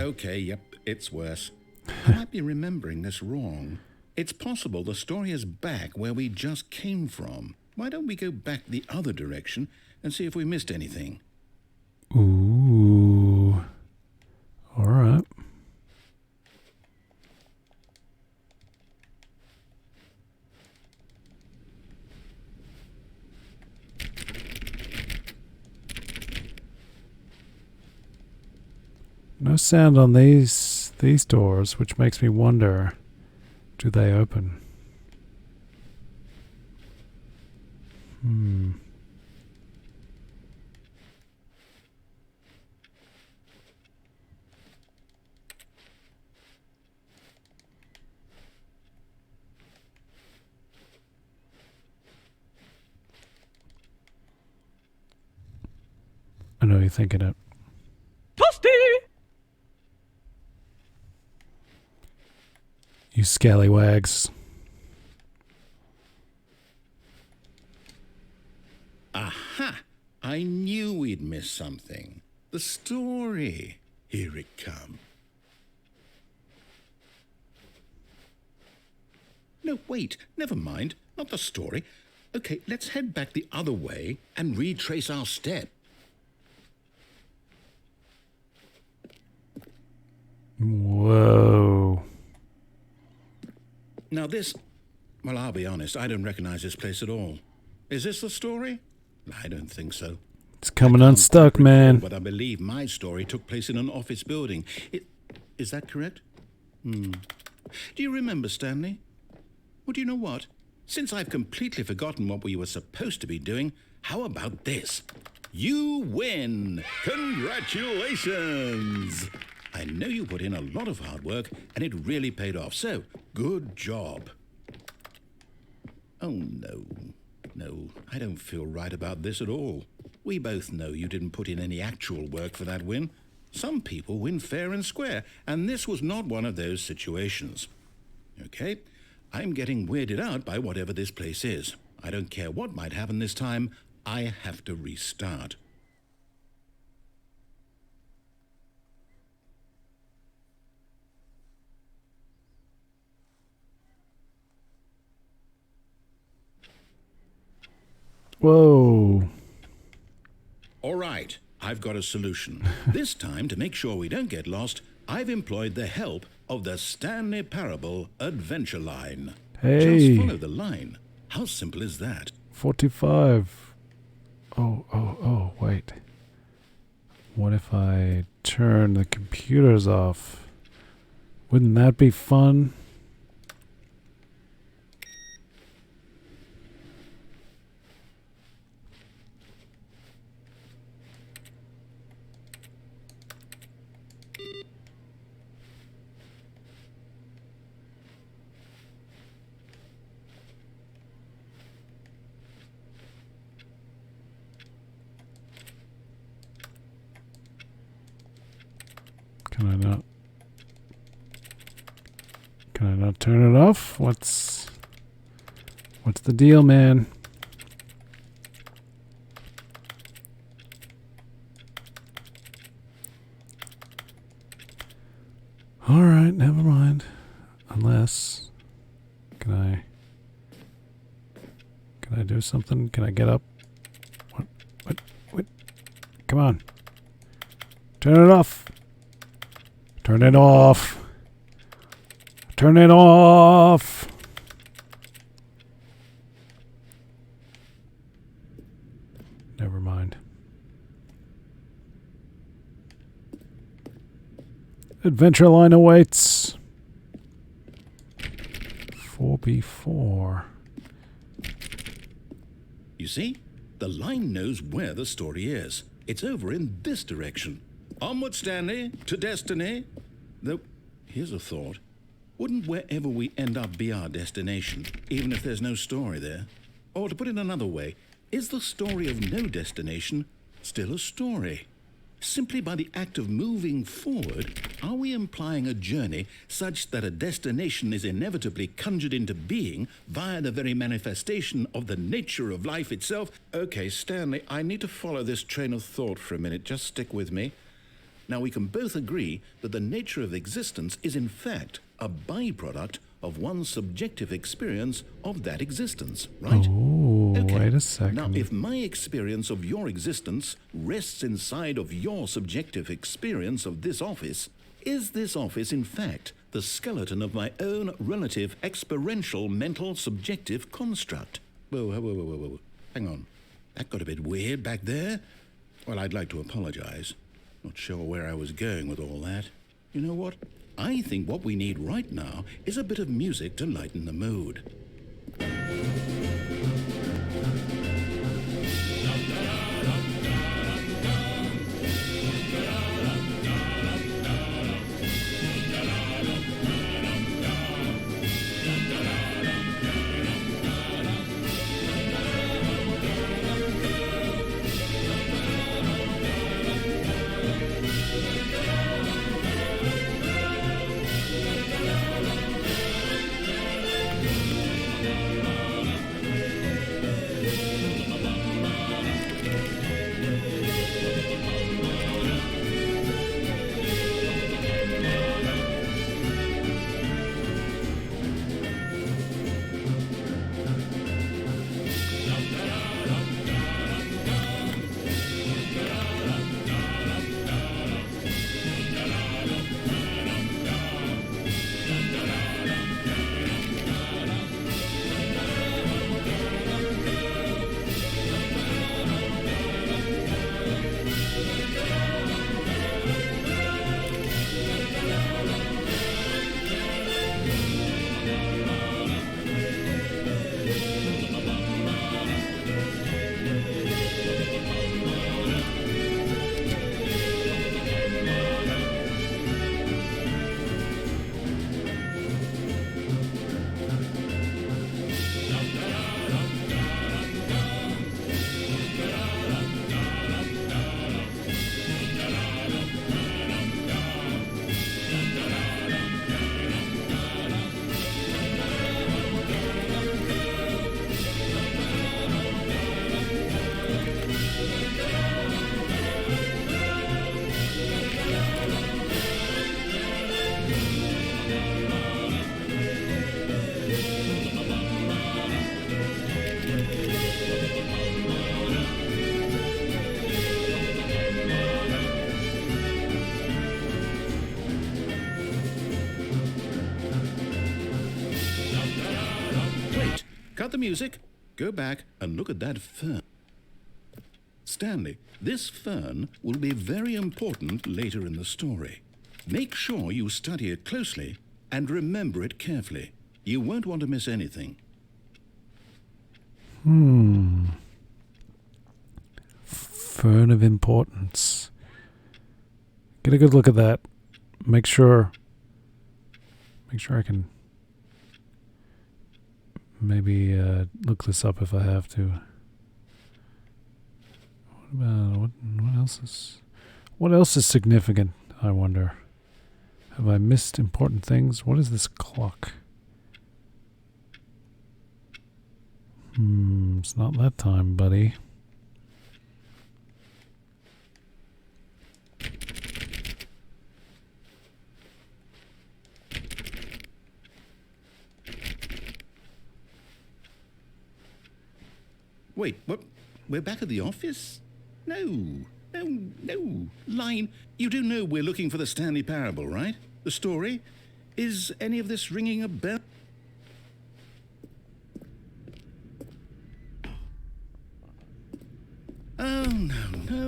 Okay, yep, it's worse. I might be remembering this wrong. It's possible the story is back where we just came from. Why don't we go back the other direction and see if we missed anything? Ooh. All right. No sound on these doors, which makes me wonder, do they open? I know you're thinking it. Toasty! You scallywags. Aha! I knew we'd miss something. The story. Here it comes. No, wait. Never mind. Not the story. Okay, let's head back the other way and retrace our step. Whoa. Now this... Well, I'll be honest. I don't recognize this place at all. Is this the story? I don't think so. It's coming unstuck, man. But I believe my story took place in an office building. Is that correct? Do you remember, Stanley? Well, do you know what? Since I've completely forgotten what we were supposed to be doing, how about this? You win! Congratulations! I know you put in a lot of hard work, and it really paid off, so good job. Oh, no. No, I don't feel right about this at all. We both know you didn't put in any actual work for that win. Some people win fair and square, and this was not one of those situations. Okay, I'm getting weirded out by whatever this place is. I don't care what might happen this time, I have to restart. Whoa. All right, I've got a solution. This time, to make sure we don't get lost, I've employed the help of the Stanley Parable adventure line. Hey. Just follow the line. How simple is that? 45. Oh, wait. What if I turn the computers off? Wouldn't that be fun? Can I not turn it off? What's the deal, man? All right, never mind. Unless, can I do something? Can I get up? What? Come on. Turn it off. Turn it off. Turn it off. Never mind. Adventure line awaits. 4B4. You see? The line knows where the story is. It's over in this direction. Onward, Stanley, to destiny. Though, here's a thought. Wouldn't wherever we end up be our destination, even if there's no story there? Or to put it another way, is the story of no destination still a story? Simply by the act of moving forward, are we implying a journey such that a destination is inevitably conjured into being via the very manifestation of the nature of life itself? Okay, Stanley, I need to follow this train of thought for a minute. Just stick with me. Now, we can both agree that the nature of existence is in fact a byproduct of one's subjective experience of that existence, right? Oh, wait a second. Now, if my experience of your existence rests inside of your subjective experience of this office, is this office in fact the skeleton of my own relative experiential mental subjective construct? Whoa. Hang on. That got a bit weird back there. Well, I'd like to apologize. Not sure where I was going with all that. You know what? I think what we need right now is a bit of music to lighten the mood. cut the music, go back and look at that fern. Stanley, this fern will be very important later in the story. Make sure you study it closely and remember it carefully. You won't want to miss anything. Fern of importance. Get a good look at that. Make sure I can maybe look this up if I have to. What else is significant, I wonder? Have I missed important things? What is this clock? It's not that time, buddy. Wait, what? We're back at the office? No. Line, you do know we're looking for the Stanley Parable, right? The story? Is any of this ringing a bell? Oh,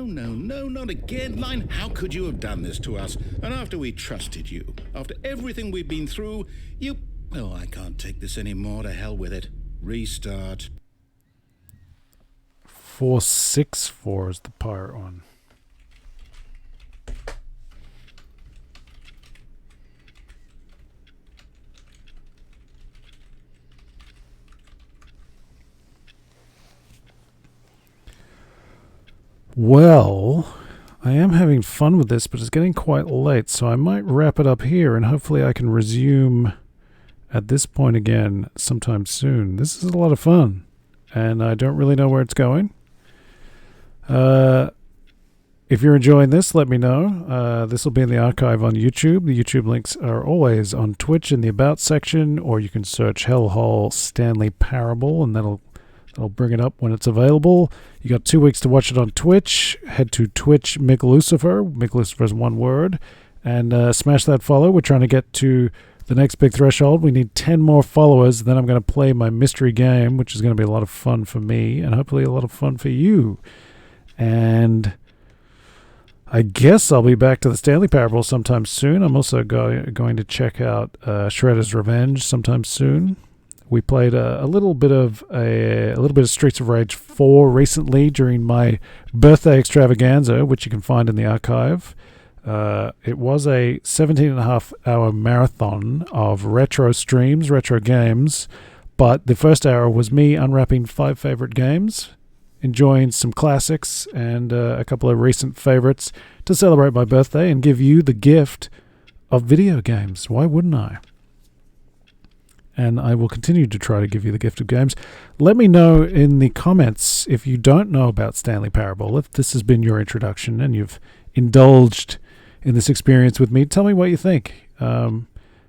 no, not again. Line, how could you have done this to us? And after we trusted you, after everything we've been through, you... Oh, I can't take this anymore. To hell with it. Restart. 464 is the pirate one. Well, I am having fun with this, but it's getting quite late, so I might wrap it up here, and hopefully I can resume at this point again sometime soon. This is a lot of fun, and I don't really know where it's going. If you're enjoying this, let me know. This will be in the archive on YouTube. The YouTube links are always on Twitch in the About section, or you can search Hellhole Stanley Parable, and that'll bring it up when it's available. You got 2 weeks to watch it on Twitch. Head to Twitch Mick Lucifer. Mick Lucifer is one word. And smash that follow. We're trying to get to the next big threshold. We need 10 more followers. Then I'm going to play my mystery game, which is going to be a lot of fun for me and hopefully a lot of fun for you. And I guess I'll be back to the Stanley Parable sometime soon. I'm also going to check out Shredder's Revenge sometime soon. We played a little bit of Streets of Rage 4 recently during my birthday extravaganza, which you can find in the archive. It was a 17.5-hour marathon of retro streams, retro games, but the first hour was me unwrapping 5 favorite games, enjoying some classics and a couple of recent favorites to celebrate my birthday and give you the gift of video games. Why wouldn't I? And I will continue to try to give you the gift of games. Let me know in the comments if you don't know about Stanley Parable, if this has been your introduction and you've indulged in this experience with me. Tell me what you think. And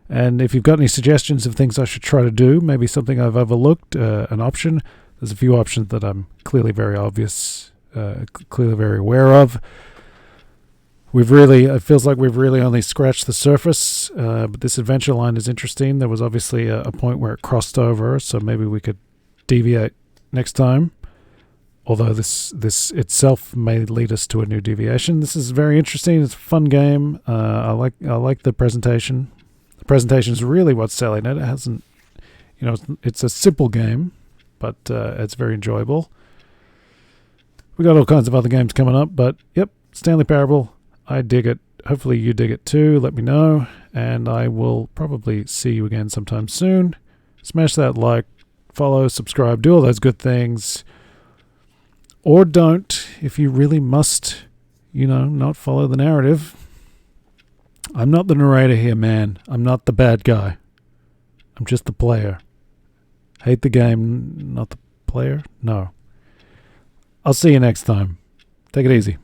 if you've got any suggestions of things I should try to do, maybe something I've overlooked, an option. There's a few options that I'm clearly very aware of. It feels like we've really only scratched the surface, but this adventure line is interesting. There was obviously a point where it crossed over, so maybe we could deviate next time. Although this itself may lead us to a new deviation. This is very interesting. It's a fun game. I like the presentation. The presentation is really what's selling it. It hasn't, it's a simple game, but it's very enjoyable. We got all kinds of other games coming up, but yep, Stanley Parable. I dig it. Hopefully you dig it too. Let me know. And I will probably see you again sometime soon. Smash that like, follow, subscribe, do all those good things. Or don't if you really must, not follow the narrative. I'm not the narrator here, man. I'm not the bad guy. I'm just the player. Hate the game, not the player? No. I'll see you next time. Take it easy.